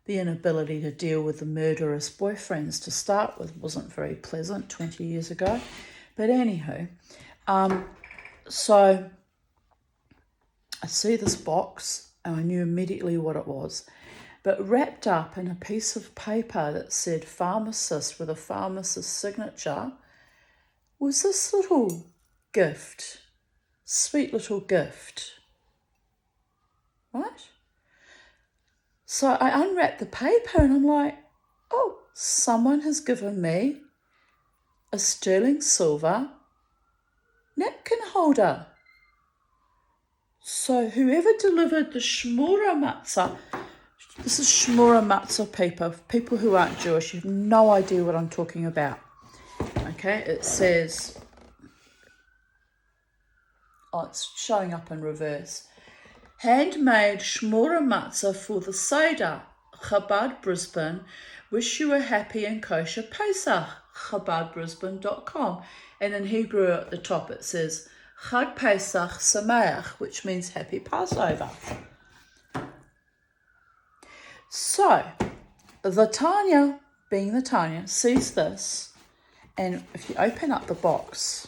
the inability to deal with the murderous boyfriends to start with wasn't very pleasant 20 years ago. But anywho, so I see this box, and I knew immediately what it was. But wrapped up in a piece of paper that said pharmacist with a pharmacist's signature was this little gift, sweet little gift, right? So I unwrapped the paper and I'm like, oh, someone has given me a sterling silver napkin holder. So whoever delivered the Shmura Matzah, this is Shmura Matzah paper. People who aren't Jewish, you have no idea what I'm talking about. Okay, it says, it's showing up in reverse. Handmade Shmura Matzah for the Seder, Chabad Brisbane. Wish you a happy and kosher Pesach, chabadbrisbane.com. And in Hebrew at the top it says, Chag Pesach Sameach, which means happy Passover. So, the Tanya, being the Tanya, sees this, and if you open up the box,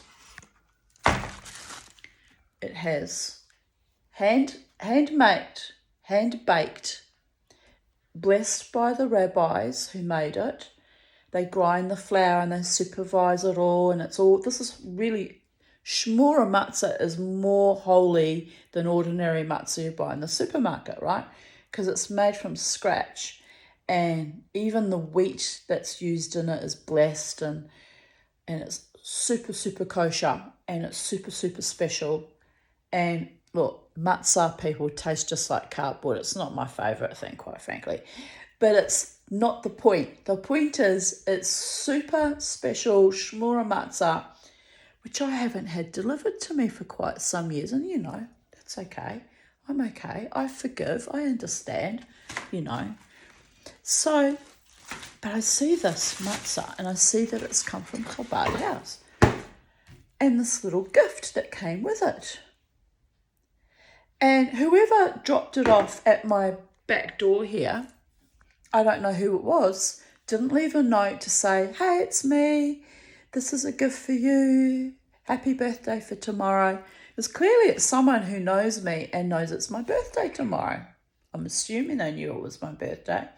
it has handmade, hand-baked, blessed by the rabbis who made it. They grind the flour and they supervise it all, and it's all, this is really Shmura matzah is more holy than ordinary matzah you buy in the supermarket, right? Because it's made from scratch, and even the wheat that's used in it is blessed, and it's super, super kosher, and it's super, super special. And look, matzah, people, taste just like cardboard. It's not my favourite thing, quite frankly. But it's not the point. The point is it's super special shmura matzah, which I haven't had delivered to me for quite some years. And, that's okay. I'm okay. I forgive. I understand, So, but I see this matzah, and I see that it's come from Chabad House. And this little gift that came with it. And whoever dropped it off at my back door here, I don't know who it was, didn't leave a note to say, hey, it's me. This is a gift for you. Happy birthday for tomorrow. Because clearly it's someone who knows me and knows it's my birthday tomorrow. I'm assuming they knew it was my birthday.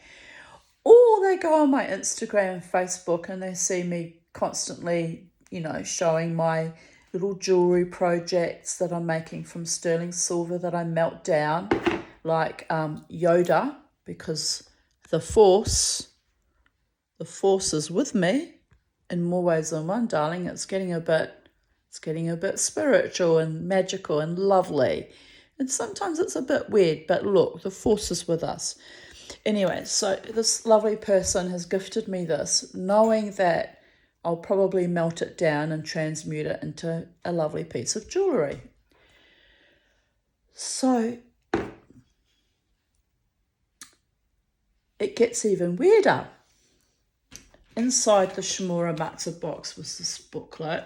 Or they go on my Instagram and Facebook and they see me constantly, showing my little jewellery projects that I'm making from sterling silver that I melt down, like Yoda, because the force is with me in more ways than one, darling. It's getting a bit spiritual and magical and lovely. And sometimes it's a bit weird, but look, the force is with us. Anyway, so this lovely person has gifted me this, knowing that I'll probably melt it down and transmute it into a lovely piece of jewellery. So it gets even weirder. Inside the Shmura Matzah box was this booklet.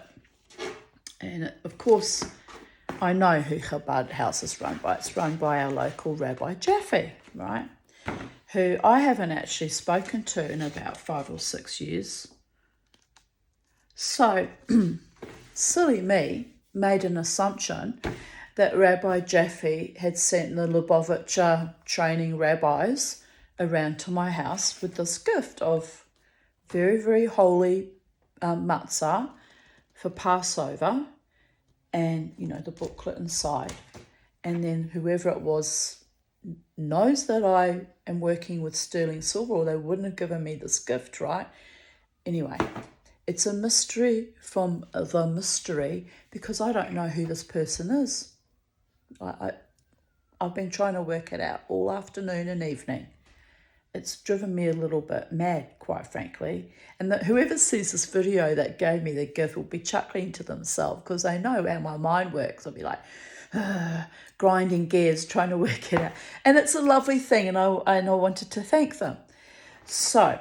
And of course, I know who Chabad House is run by. It's run by our local Rabbi Jaffe, right? Who I haven't actually spoken to in about 5 or 6 years. So, silly me made an assumption that Rabbi Jaffe had sent the Lubavitcher training rabbis around to my house with this gift of very, very holy matzah for Passover, and, the booklet inside. And then whoever it was knows that I am working with sterling silver, or they wouldn't have given me this gift, right? Anyway, it's a mystery from the mystery, because I don't know who this person is. I've been trying to work it out all afternoon and evening. It's driven me a little bit mad, quite frankly. And that whoever sees this video that gave me the gift will be chuckling to themselves, because they know how my mind works. I'll be like, grinding gears, trying to work it out. And it's a lovely thing, and I wanted to thank them. So,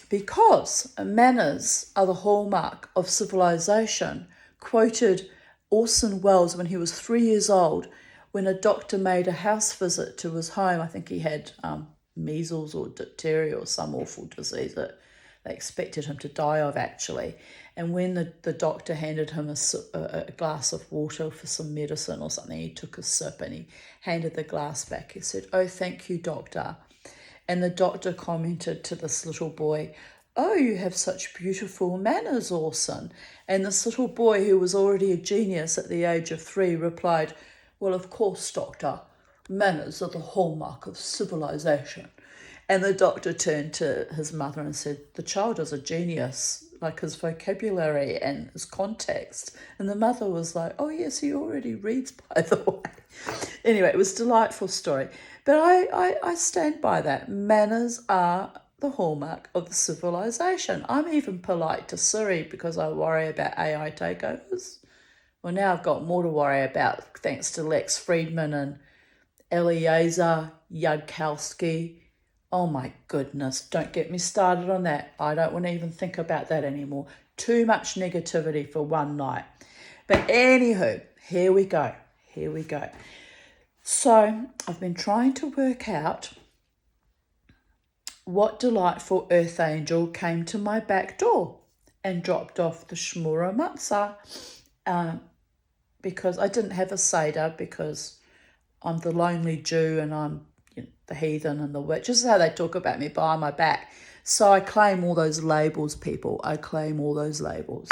because manners are the hallmark of civilization, quoted Orson Welles when he was 3 years old, when a doctor made a house visit to his home. I think he had measles or diphtheria or some awful disease that they expected him to die of, actually. And when the doctor handed him a glass of water for some medicine or something, he took a sip and he handed the glass back. He said, "Oh, thank you, doctor." And the doctor commented to this little boy, "Oh, you have such beautiful manners, Orson." And this little boy, who was already a genius at the age of 3, replied, "Well, of course, doctor. Manners are the hallmark of civilization." And the doctor turned to his mother and said, "The child is a genius, like his vocabulary and his context." And the mother was like, "Oh yes, he already reads, by the way." Anyway, it was a delightful story. But I stand by that. Manners are the hallmark of the civilization. I'm even polite to Siri because I worry about AI takeovers. Well, now I've got more to worry about thanks to Lex Friedman and Eliezer Yudkowsky. Oh my goodness, don't get me started on that. I don't want to even think about that anymore. Too much negativity for one night. But anywho, here we go. So I've been trying to work out what delightful earth angel came to my back door and dropped off the Shmura Matzah, because I didn't have a Seder, because I'm the lonely Jew and I'm the heathen and the witch. This is how they talk about me, behind my back. So I claim all those labels, people. I claim all those labels.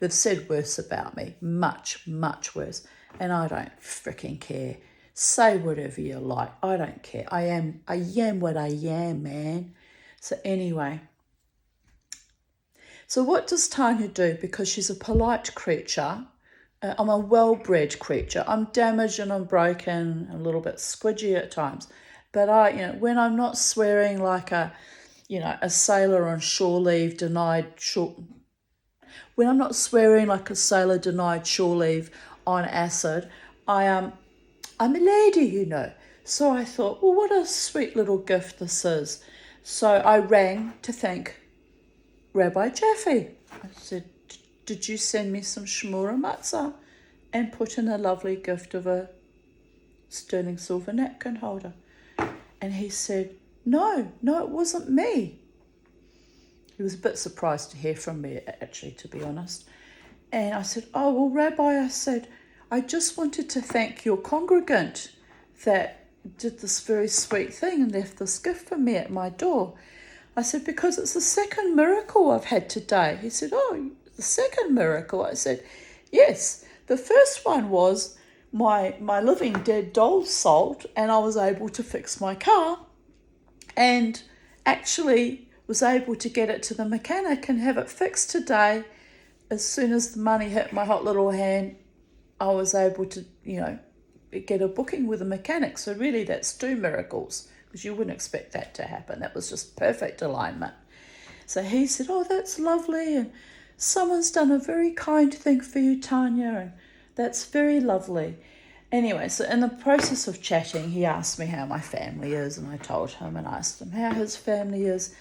They've said worse about me, much, much worse. And I don't freaking care. Say whatever you like. I don't care. I am what I am, man. So anyway. So what does Tanya do? Because she's a polite creature. I'm a well-bred creature. I'm damaged and I'm broken, a little bit squidgy at times. But when I'm not swearing like a sailor on shore leave when I'm not swearing like a sailor denied shore leave on acid, I'm a lady. So I thought, well, what a sweet little gift this is. So I rang to thank Rabbi Jaffe. I said, did you send me some shmura matzah and put in a lovely gift of a sterling silver napkin holder? And he said, no, it wasn't me. He was a bit surprised to hear from me, actually, to be honest. And I said, oh, well, Rabbi, I just wanted to thank your congregant that did this very sweet thing and left this gift for me at my door. I said, because it's the second miracle I've had today. He said, oh, the second miracle? I said, yes. The first one was my living dead doll sold and I was able to fix my car and actually was able to get it to the mechanic and have it fixed today. As soon as the money hit my hot little hand, I was able to, get a booking with a mechanic. So really that's two miracles, because you wouldn't expect that to happen. That was just perfect alignment. So he said, oh, that's lovely. And someone's done a very kind thing for you, Tanya. And that's very lovely. Anyway, so in the process of chatting, he asked me how my family is. And I told him and asked him how his family is.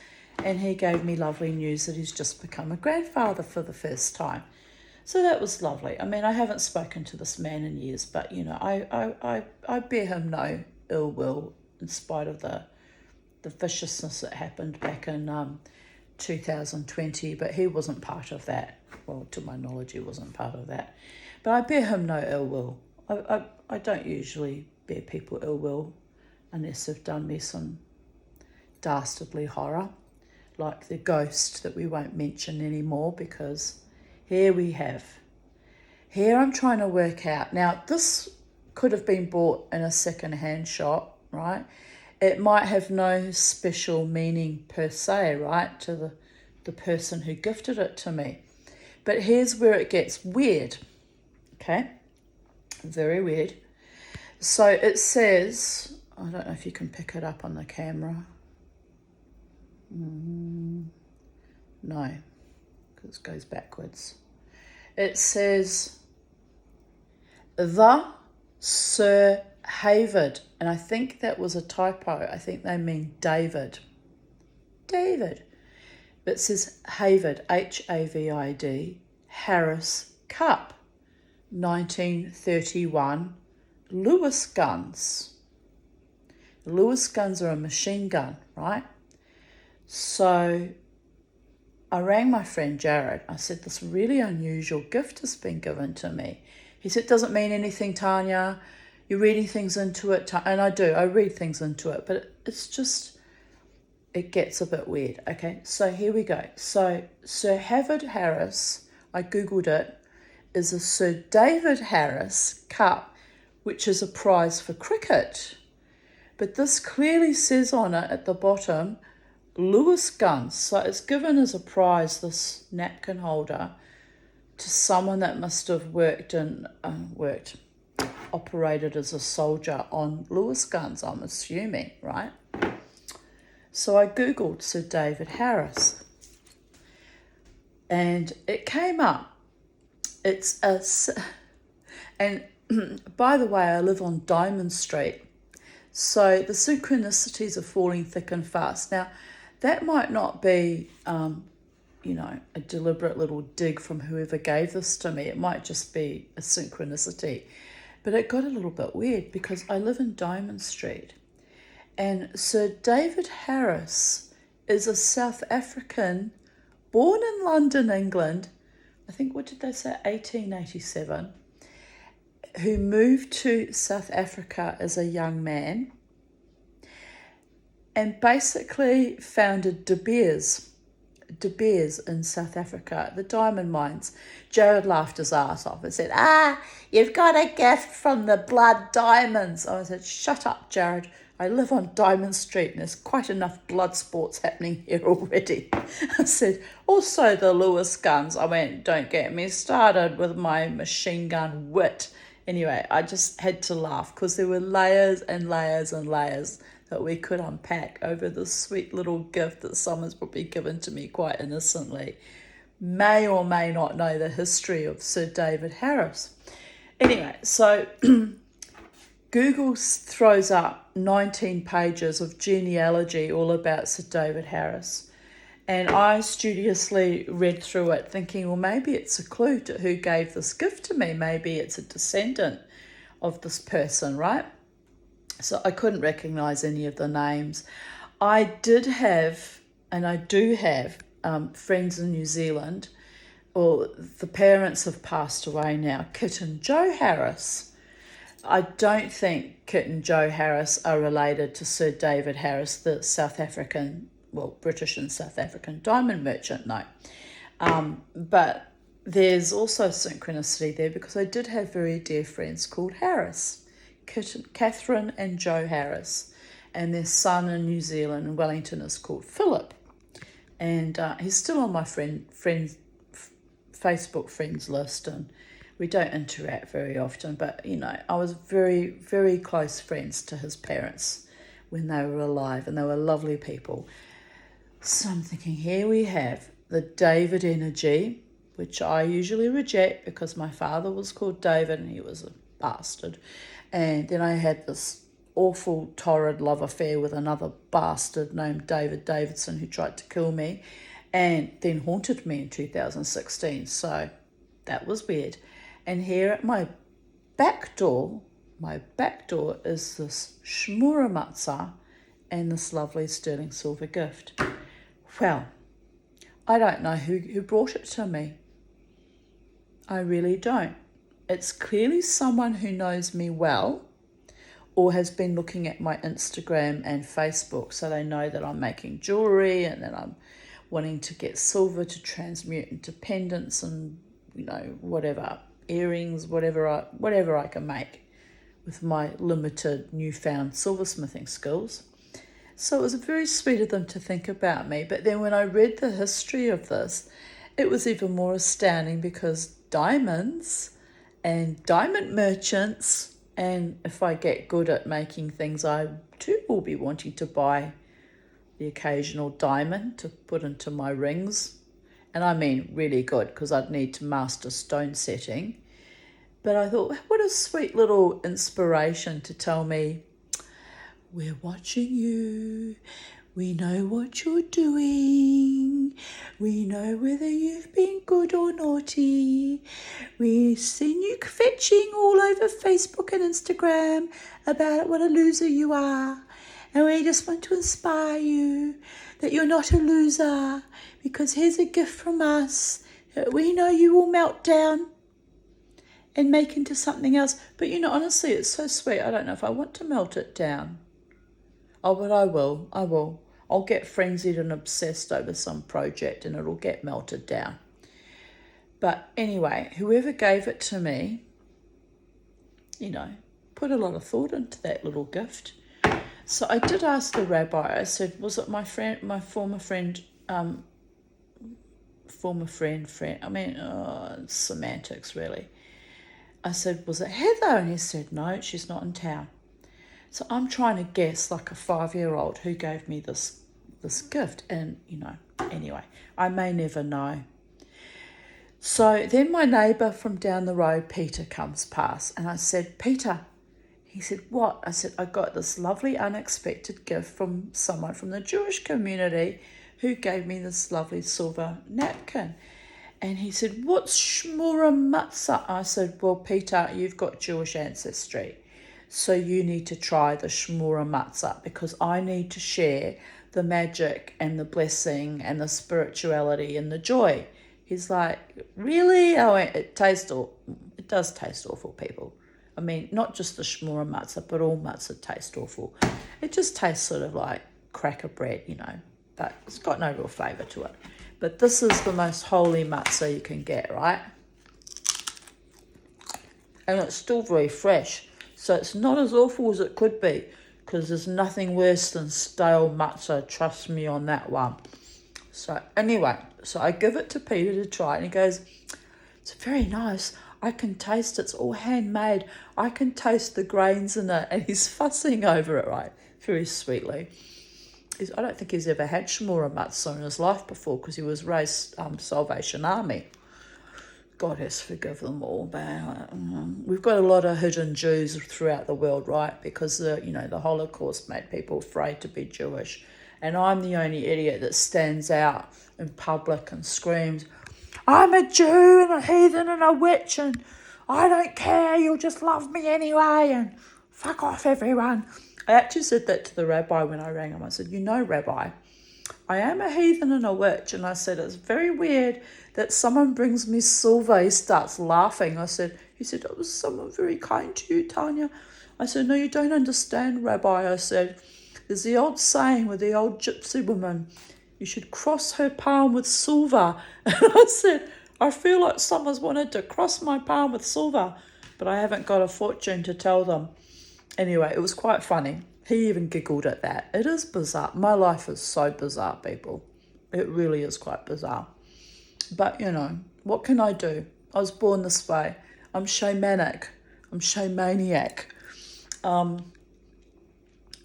And he gave me lovely news that he's just become a grandfather for the first time. So that was lovely. I mean, I haven't spoken to this man in years, but, I bear him no ill will in spite of the viciousness that happened back in 2020. But he wasn't part of that. Well, to my knowledge, he wasn't part of that. But I bear him no ill will. I don't usually bear people ill will unless they've done me some dastardly horror, like the ghost that we won't mention anymore, because here I'm trying to work out. Now, this could have been bought in a second-hand shop, right? It might have no special meaning per se, right, to the person who gifted it to me. But here's where it gets weird, okay? Very weird. So it says, I don't know if you can pick it up on the camera. No, because it goes backwards. It says, the Sir Havid, and I think that was a typo. I think they mean David. But it says Havid, Havid, Harris Cup, 1931, Lewis guns. Lewis guns are a machine gun, right? So I rang my friend Jared. I said, this really unusual gift has been given to me. He said, it doesn't mean anything, Tanya. You're reading things into it. And I do. I read things into it. But it's just, it gets a bit weird. Okay, so here we go. So Sir Havid Harris, I Googled it, is a Sir David Harris Cup, which is a prize for cricket. But this clearly says on it at the bottom, Lewis guns. So it's given as a prize, this napkin holder, to someone that must have operated as a soldier on Lewis guns, I'm assuming, right? So I Googled Sir David Harris and it came up. And by the way, I live on Diamond Street. So the synchronicities are falling thick and fast. Now, that might not be, a deliberate little dig from whoever gave this to me. It might just be a synchronicity. But it got a little bit weird because I live in Diamond Street. And Sir David Harris is a South African born in London, England. I think, what did they say, 1887, who moved to South Africa as a young man. and basically founded De Beers in South Africa, the diamond mines. Jared laughed his ass off and said, you've got a gift from the blood diamonds. I said, shut up, Jared. I live on Diamond Street and there's quite enough blood sports happening here already. I said, also the Lewis guns. I went, don't get me started with my machine gun wit. Anyway, I just had to laugh because there were layers and layers and layers that we could unpack over this sweet little gift that someone's probably given to me quite innocently. May or may not know the history of Sir David Harris. Anyway, so Google throws up 19 pages of genealogy all about Sir David Harris. And I studiously read through it thinking, well, maybe it's a clue to who gave this gift to me. Maybe it's a descendant of this person, right? So I couldn't recognize any of the names. I did have, and I do have, friends in New Zealand, or the parents have passed away now, Kit and Joe Harris. I don't think Kit and Joe Harris are related to Sir David Harris, the South African, well, British and South African diamond merchant, no. But there's also synchronicity there because I did have very dear friends called Harris. Catherine and Joe Harris, and their son in New Zealand in Wellington is called Philip, and he's still on my Facebook friends list, and we don't interact very often, but you know, I was very, very close friends to his parents when they were alive, and they were lovely people. So I'm thinking, here we have the David energy, which I usually reject because my father was called David and he was a bastard. And then I had this awful, torrid love affair with another bastard named David Davidson who tried to kill me and then haunted me in 2016. So that was weird. And here at my back door is this Shmura Matza and this lovely sterling silver gift. Well, I don't know who brought it to me. I really don't. It's clearly someone who knows me well or has been looking at my Instagram and Facebook, so they know that I'm making jewelry and that I'm wanting to get silver to transmute into pendants and, you know, whatever, earrings, whatever I can make with my limited newfound silversmithing skills. So it was very sweet of them to think about me. But then when I read the history of this, it was even more astounding because diamonds and diamond merchants, and if I get good at making things, I too will be wanting to buy the occasional diamond to put into my rings. And I mean really good because I'd need to master stone setting. But I thought, what a sweet little inspiration to tell me, we're watching you. We know what you're doing. We know whether you've been good or naughty. We've seen you fetching all over Facebook and Instagram about what a loser you are. And we just want to inspire you that you're not a loser, because here's a gift from us that we know you will melt down and make into something else. But you know, honestly, it's so sweet. I don't know if I want to melt it down. Oh, but I will. I'll get frenzied and obsessed over some project and it'll get melted down. But anyway, whoever gave it to me, you know, put a lot of thought into that little gift. So I did ask the rabbi, I said, was it my former friend, it's semantics really. I said, was it Heather? And he said, no, she's not in town. So I'm trying to guess like a 5-year-old who gave me this gift. And, you know, anyway, I may never know. So then my neighbour from down the road, Peter, comes past. And I said, Peter. He said, what? I said, I got this lovely unexpected gift from someone from the Jewish community who gave me this lovely silver napkin. And he said, what's Shmura Matzah? I said, well, Peter, you've got Jewish ancestry. So you need to try the Shmura Matzah because I need to share the magic and the blessing and the spirituality and the joy. He's like, really? Oh, it does taste awful, people. I mean, not just the Shmura Matzah, but all matzah taste awful. It just tastes sort of like cracker bread, but it's got no real flavour to it. But this is the most holy matzah you can get, right? And it's still very fresh. So it's not as awful as it could be, because there's nothing worse than stale matzah, trust me on that one. So anyway, so I give it to Peter to try, and he goes, it's very nice. I can taste it's all handmade. I can taste the grains in it. And he's fussing over it, right, very sweetly. I don't think he's ever had shmura matzah in his life before, because he was raised Salvation Army. God has forgive them all. But we've got a lot of hidden Jews throughout the world, right? Because the Holocaust made people afraid to be Jewish, and I'm the only idiot that stands out in public and screams, "I'm a Jew and a heathen and a witch, and I don't care. You'll just love me anyway, and fuck off, everyone." I actually said that to the rabbi when I rang him. I said, Rabbi, I am a heathen and a witch. And I said, it's very weird that someone brings me silver. He starts laughing. He said, it was someone very kind to you, Tanya. I said, no, you don't understand, Rabbi. I said, there's the old saying with the old gypsy woman, you should cross her palm with silver. And I said, I feel like someone's wanted to cross my palm with silver, but I haven't got a fortune to tell them. Anyway, it was quite funny. He even giggled at that. It is bizarre. My life is so bizarre, people. It really is quite bizarre. But, what can I do? I was born this way. I'm shamanic. I'm shamaniac.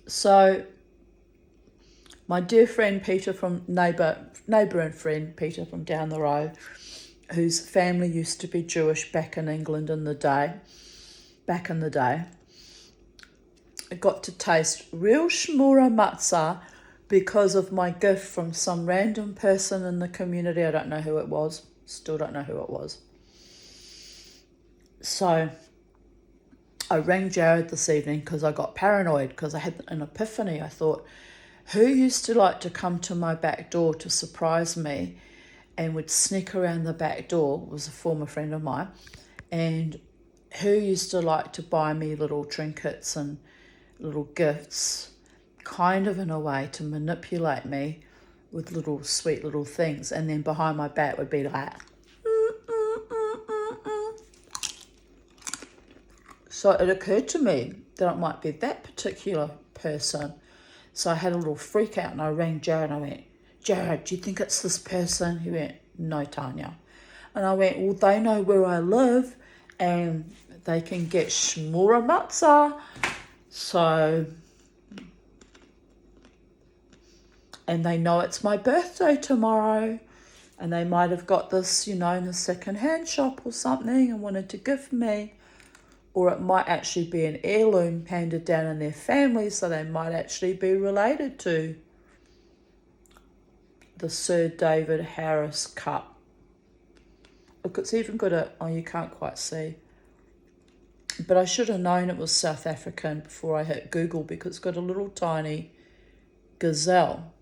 So, my dear friend Peter from neighbour and friend Peter from down the road, whose family used to be Jewish back in England back in the day, I got to taste real shmura matzah because of my gift from some random person in the community. I don't know who it was. Still don't know who it was. So I rang Jared this evening because I got paranoid, because I had an epiphany. I thought, who used to like to come to my back door to surprise me and would sneak around the back door? Was a former friend of mine. And who used to like to buy me little trinkets and little gifts, kind of in a way to manipulate me with little sweet little things, and then behind my back would be like, So it occurred to me that it might be that particular person. So I had a little freak out, and I rang Jared and I went, Jared, do you think it's this person? He went, no, Tanya. And I went, well, they know where I live and they can get shmura matzah. So, and they know it's my birthday tomorrow, and they might have got this, in a second-hand shop or something and wanted to gift me, or it might actually be an heirloom handed down in their family, so they might actually be related to the Sir David Harris cup. Look, it's even got you can't quite see. But I should have known it was South African before I hit Google, because it's got a little tiny gazelle.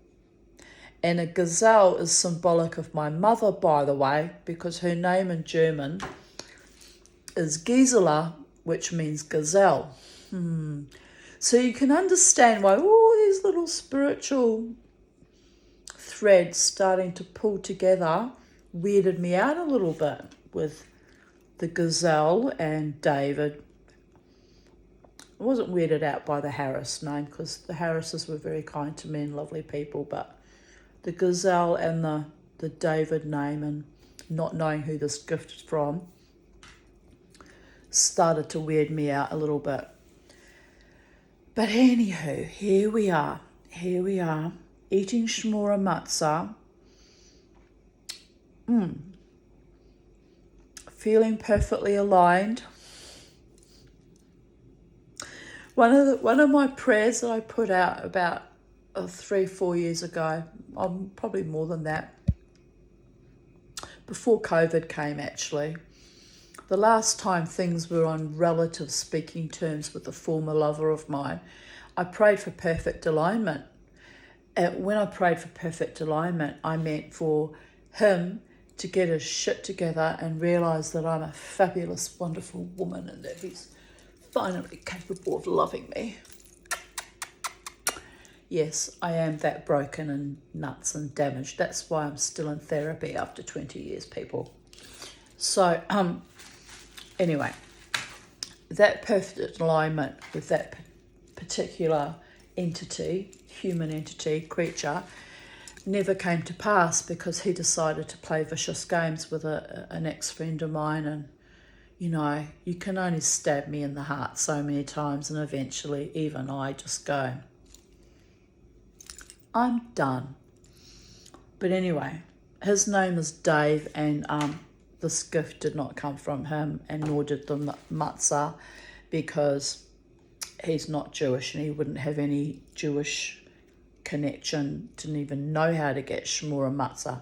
And a gazelle is symbolic of my mother, by the way, because her name in German is Gisela, which means gazelle. So you can understand why all these little spiritual threads starting to pull together weirded me out a little bit with the gazelle and David. I wasn't weirded out by the Harris name, because the Harrises were very kind to me and lovely people, but the gazelle and the David name and not knowing who this gift is from started to weird me out a little bit. But anywho, here we are, eating shmura matzah, feeling perfectly aligned. One of my prayers that I put out about 3-4 years ago, probably more than that, before COVID came actually, the last time things were on relative speaking terms with a former lover of mine, I prayed for perfect alignment. When I prayed for perfect alignment, I meant for him to get his shit together and realise that I'm a fabulous, wonderful woman and that he's finally capable of loving me. Yes, I am that broken and nuts and damaged. That's why I'm still in therapy after 20 years, people. So, anyway, that perfect alignment with that particular entity, human entity, creature, never came to pass because he decided to play vicious games with an ex-friend of mine. And, you know, you can only stab me in the heart so many times, and eventually even I just go, I'm done. But anyway, his name is Dave, and this gift did not come from him, and nor did the matzah, because he's not Jewish and he wouldn't have any Jewish connection, didn't even know how to get shmura matzah.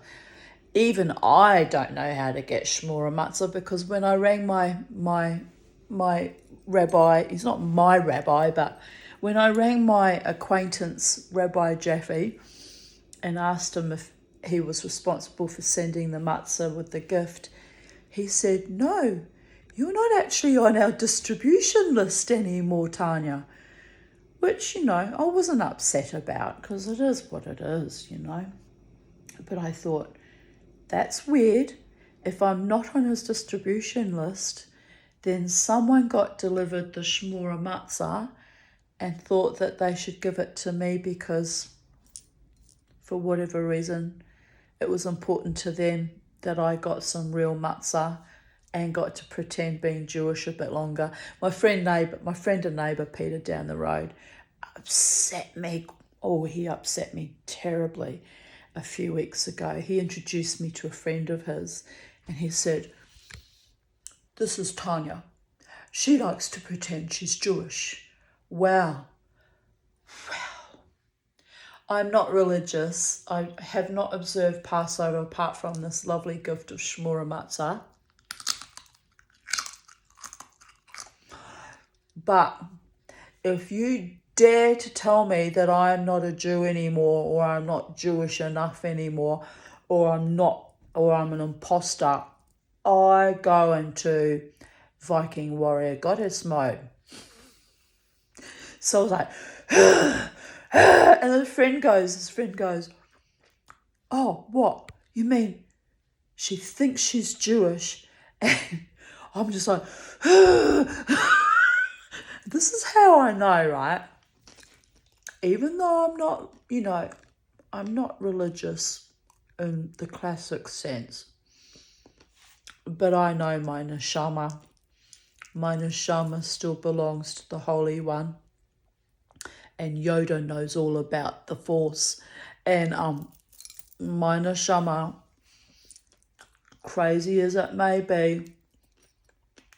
Even I don't know how to get shmura matzah, because when I rang my rabbi, he's not my rabbi, but when I rang my acquaintance, Rabbi Jaffe, and asked him if he was responsible for sending the matzah with the gift, he said, no, you're not actually on our distribution list anymore, Tanya. Which, you know, I wasn't upset about, because it is what it is, you know. But I thought, that's weird. If I'm not on his distribution list, then someone got delivered the shmura matzah and thought that they should give it to me because, for whatever reason, it was important to them that I got some real matzah and got to pretend being Jewish a bit longer. My friend and neighbour Peter down the road upset me. Oh, he upset me terribly a few weeks ago. He introduced me to a friend of his, and he said, this is Tanya. She likes to pretend she's Jewish. Wow. I'm not religious. I have not observed Passover apart from this lovely gift of shmura matzah. But if you dare to tell me that I am not a Jew anymore, or I'm not Jewish enough anymore, or I'm an imposter, I go into Viking warrior goddess mode. So I was like, and his friend goes, oh, what? You mean she thinks she's Jewish? And I'm just like, this is how I know, right? Even though I'm not, you know, I'm not religious in the classic sense, but I know my neshama still belongs to the Holy One, and Yoda knows all about the Force, and my neshama, crazy as it may be,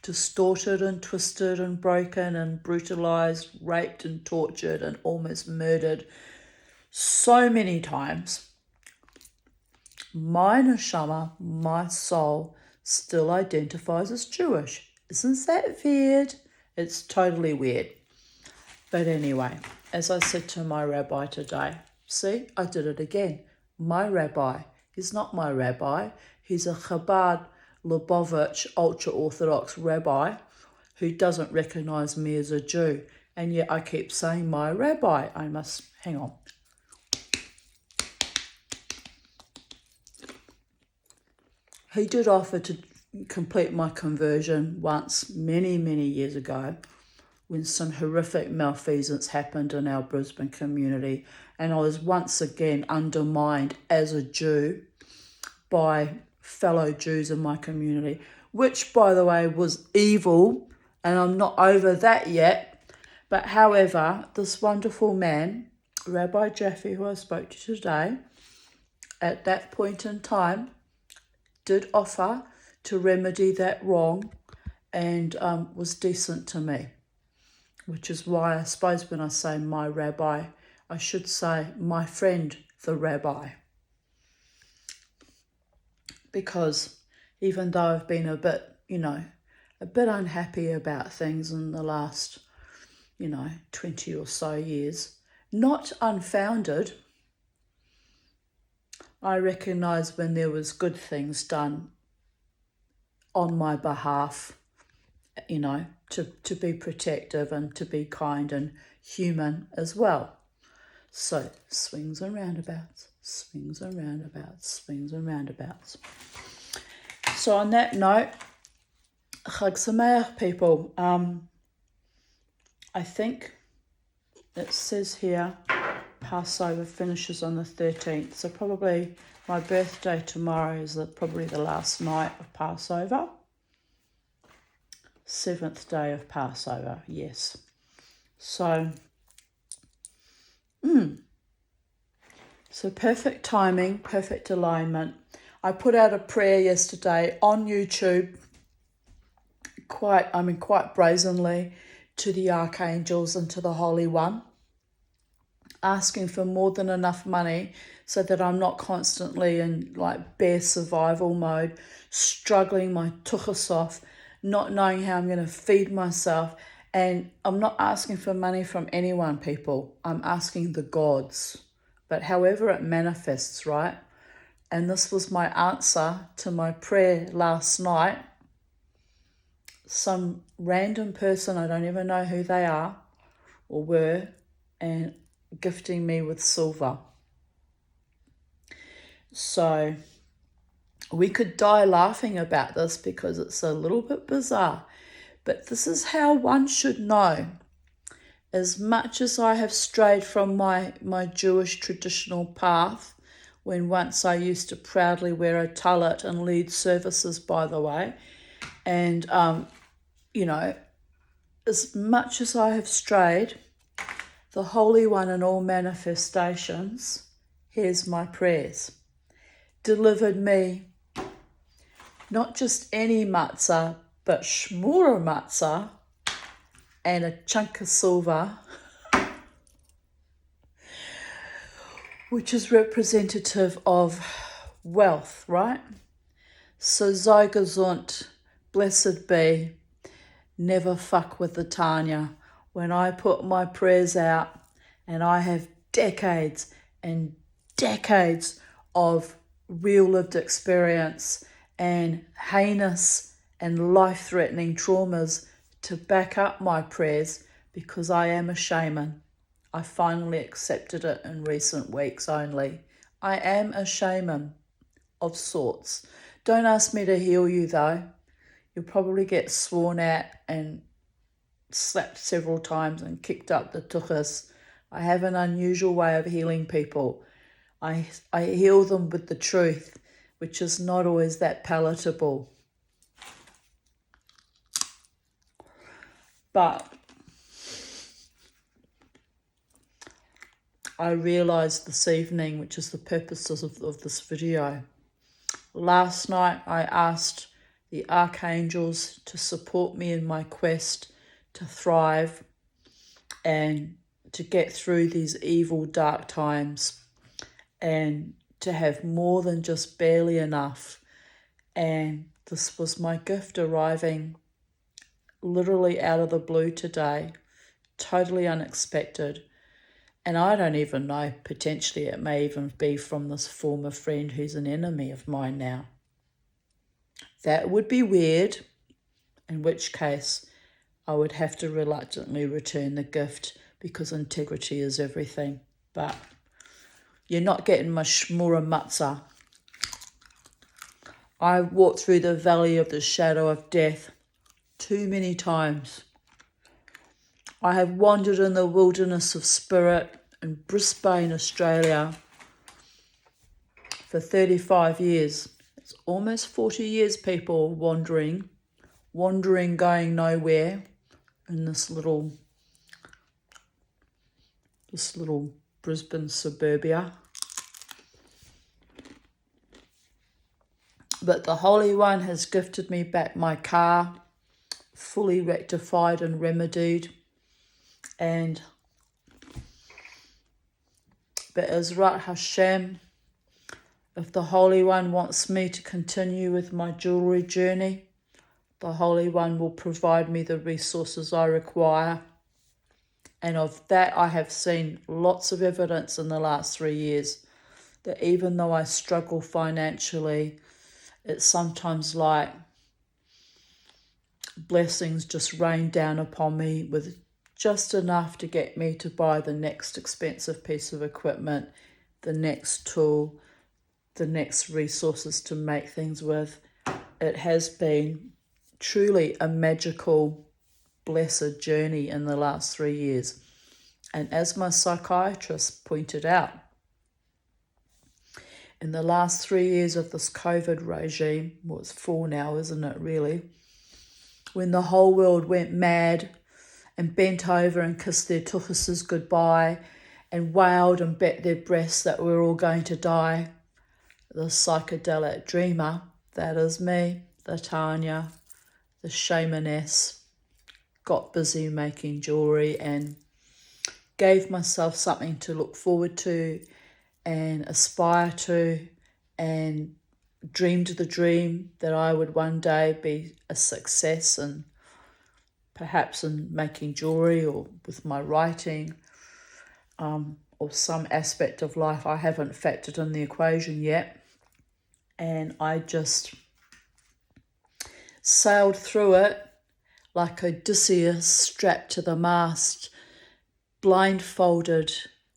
distorted and twisted and broken and brutalized, raped and tortured and almost murdered so many times, my neshama, my soul, still identifies as Jewish. Isn't that weird? It's totally weird. But anyway, as I said to my rabbi today, see, I did it again. My rabbi. He's not my rabbi. He's a Chabad Lubavitch ultra-Orthodox rabbi who doesn't recognize me as a Jew. And yet I keep saying my rabbi. I must, hang on. He did offer to complete my conversion once, many, many years ago, when some horrific malfeasance happened in our Brisbane community, and I was once again undermined as a Jew by fellow Jews in my community, which, by the way, was evil, and I'm not over that yet. But however, this wonderful man, Rabbi Jaffe, who I spoke to today, at that point in time, did offer to remedy that wrong, and was decent to me, which is why I suppose when I say my rabbi, I should say my friend, the rabbi. Because even though I've been a bit unhappy about things in the last, 20 or so years, not unfounded, I recognise when there was good things done on my behalf, to be protective and to be kind and human as well. So swings and roundabouts, swings and roundabouts, swings and roundabouts. So on that note, Chag Sameach, people. I think it says here Passover finishes on the 13th. So probably my birthday tomorrow is probably the last night of Passover. 7th day of Passover, yes. So, so perfect timing, perfect alignment. I put out a prayer yesterday on YouTube, quite brazenly, to the archangels and to the Holy One, asking for more than enough money so that I'm not constantly in like bare survival mode, struggling my tuchus off, not knowing how I'm going to feed myself. And I'm not asking for money from anyone, people. I'm asking the gods. But however it manifests, right? And this was my answer to my prayer last night. Some random person, I don't even know who they are or were, and gifting me with silver. So we could die laughing about this because it's a little bit bizarre. But this is how one should know. As much as I have strayed from my Jewish traditional path, when once I used to proudly wear a tallit and lead services, by the way, and, as much as I have strayed, the Holy One in all manifestations hears my prayers. Delivered me not just any matzah, but shmura matzah and a chunk of silver, which is representative of wealth, right? So sei gesund, blessed be, never fuck with the Tanya. When I put my prayers out, and I have decades and decades of real lived experience and heinous and life-threatening traumas to back up my prayers, because I am a shaman. I finally accepted it in recent weeks only. I am a shaman of sorts. Don't ask me to heal you though. You'll probably get sworn at and slapped several times and kicked up the tuchus. I have an unusual way of healing people. I heal them with the truth, which is not always that palatable. But I realised this evening, which is the purpose of this video. Last night I asked the archangels to support me in my quest to thrive and to get through these evil dark times and to have more than just barely enough. And this was my gift arriving literally out of the blue today, totally unexpected. And I don't even know, potentially it may even be from this former friend who's an enemy of mine now. That would be weird, in which case I would have to reluctantly return the gift because integrity is everything. But you're not getting my shmura matzah. I walked through the valley of the shadow of death too many times. I have wandered in the wilderness of spirit in Brisbane, Australia for 35 years. It's almost 40 years, people, wandering, going nowhere in this little Brisbane suburbia. But the Holy One has gifted me back my car, fully rectified and remedied. And Be'ezrat Hashem, if the Holy One wants me to continue with my jewellery journey, the Holy One will provide me the resources I require. And of that I have seen lots of evidence in the last 3 years, that even though I struggle financially, it's sometimes like blessings just rain down upon me with just enough to get me to buy the next expensive piece of equipment, the next tool, the next resources to make things with. It has been truly a magical, blessed journey in the last 3 years. And as my psychiatrist pointed out, in the last 3 years of this COVID regime, well, it's 4 now, isn't it, really? When the whole world went mad and bent over and kissed their tuchuses goodbye and wailed and bet their breasts that we're all going to die, the psychedelic dreamer, that is me, the Tanya, the shamaness, got busy making jewelry and gave myself something to look forward to and aspire to, and dreamed the dream that I would one day be a success, and perhaps in making jewelry or with my writing, or some aspect of life I haven't factored in the equation yet. And I just sailed through it like Odysseus strapped to the mast, blindfolded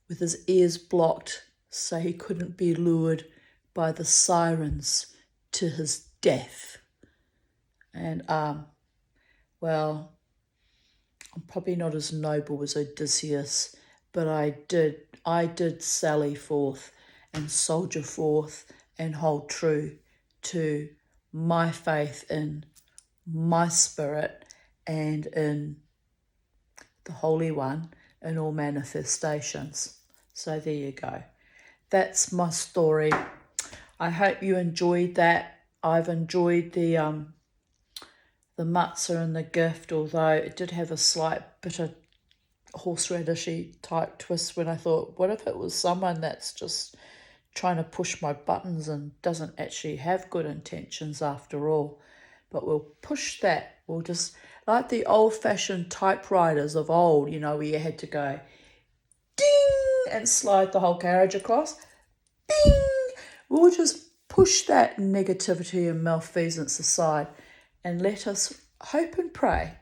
with his ears blocked so he couldn't be lured by the sirens to his death. And, well, I'm probably not as noble as Odysseus, but I did sally forth and soldier forth and hold true to my faith in my spirit and in the Holy One in all manifestations. So there you go. That's my story. I hope you enjoyed that. I've enjoyed the matzah and the gift, although it did have a slight bit of horseradishy type twist when I thought, what if it was someone that's just trying to push my buttons and doesn't actually have good intentions after all? But we'll push that. We'll just, like the old-fashioned typewriters of old, where you had to go ding and slide the whole carriage across. Bing! We'll just push that negativity and malfeasance aside and let us hope and pray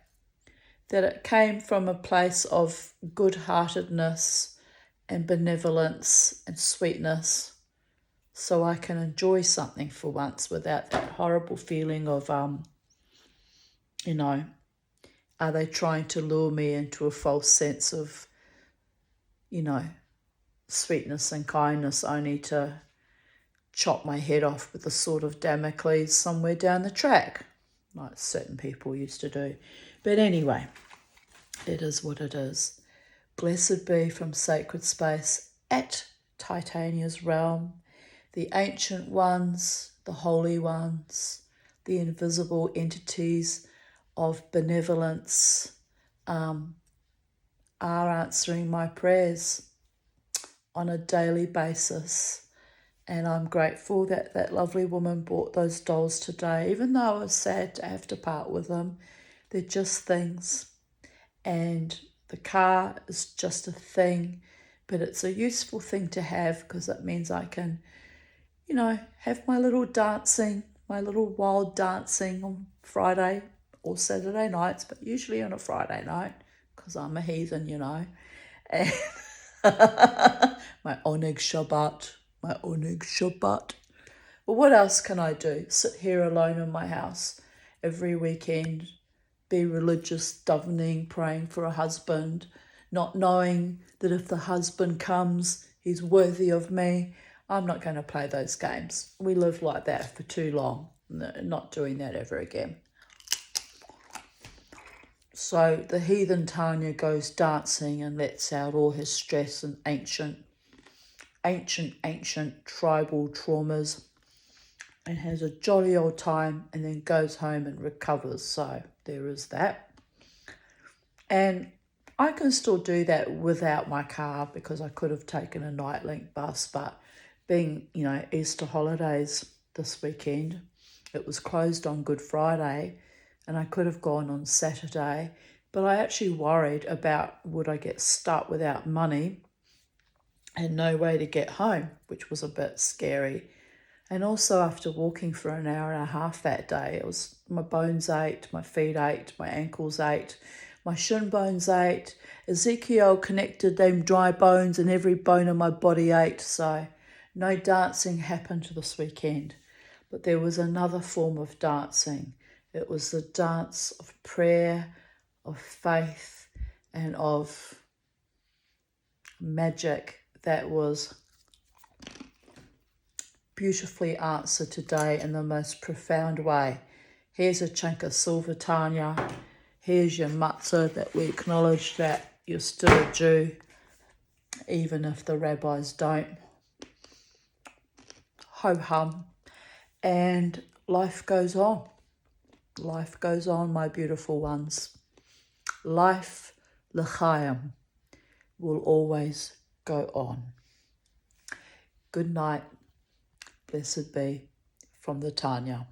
that it came from a place of good-heartedness and benevolence and sweetness, so I can enjoy something for once without that horrible feeling of, are they trying to lure me into a false sense of, sweetness and kindness, only to chop my head off with the sword of Damocles somewhere down the track, like certain people used to do. But anyway, it is what it is. Blessed be from sacred space at Titania's realm, the ancient ones, the holy ones, the invisible entities of benevolence are answering my prayers on a daily basis. And I'm grateful that that lovely woman bought those dolls today, even though I was sad to have to part with them. They're just things. And the car is just a thing, but it's a useful thing to have because it means I can, have my little dancing, my little wild dancing on Friday or Saturday nights, but usually on a Friday night because I'm a heathen, And my Oneg Shabbat. But what else can I do? Sit here alone in my house every weekend, be religious, davening, praying for a husband, not knowing that if the husband comes, he's worthy of me. I'm not going to play those games. We lived like that for too long. Not doing that ever again. So the heathen Tanya goes dancing and lets out all his stress and ancient tribal traumas and has a jolly old time and then goes home and recovers. So there is that. And I can still do that without my car because I could have taken a Nightlink bus, but being, Easter holidays this weekend, it was closed on Good Friday and I could have gone on Saturday, but I actually worried about would I get stuck without money and no way to get home, which was a bit scary. And also after walking for an hour and a half that day, my bones ached, my feet ached, my ankles ached, my shin bones ached. Ezekiel connected them dry bones and every bone in my body ached. So no dancing happened this weekend. But there was another form of dancing. It was the dance of prayer, of faith, and of magic that was beautifully answered today in the most profound way. Here's a chunk of silver, Tanya. Here's your matzah that we acknowledge that you're still a Jew, even if the rabbis don't. Ho-hum. And life goes on. Life goes on, my beautiful ones. Life, l'chaim, will always go on. Good night. Blessed be from the Tanya.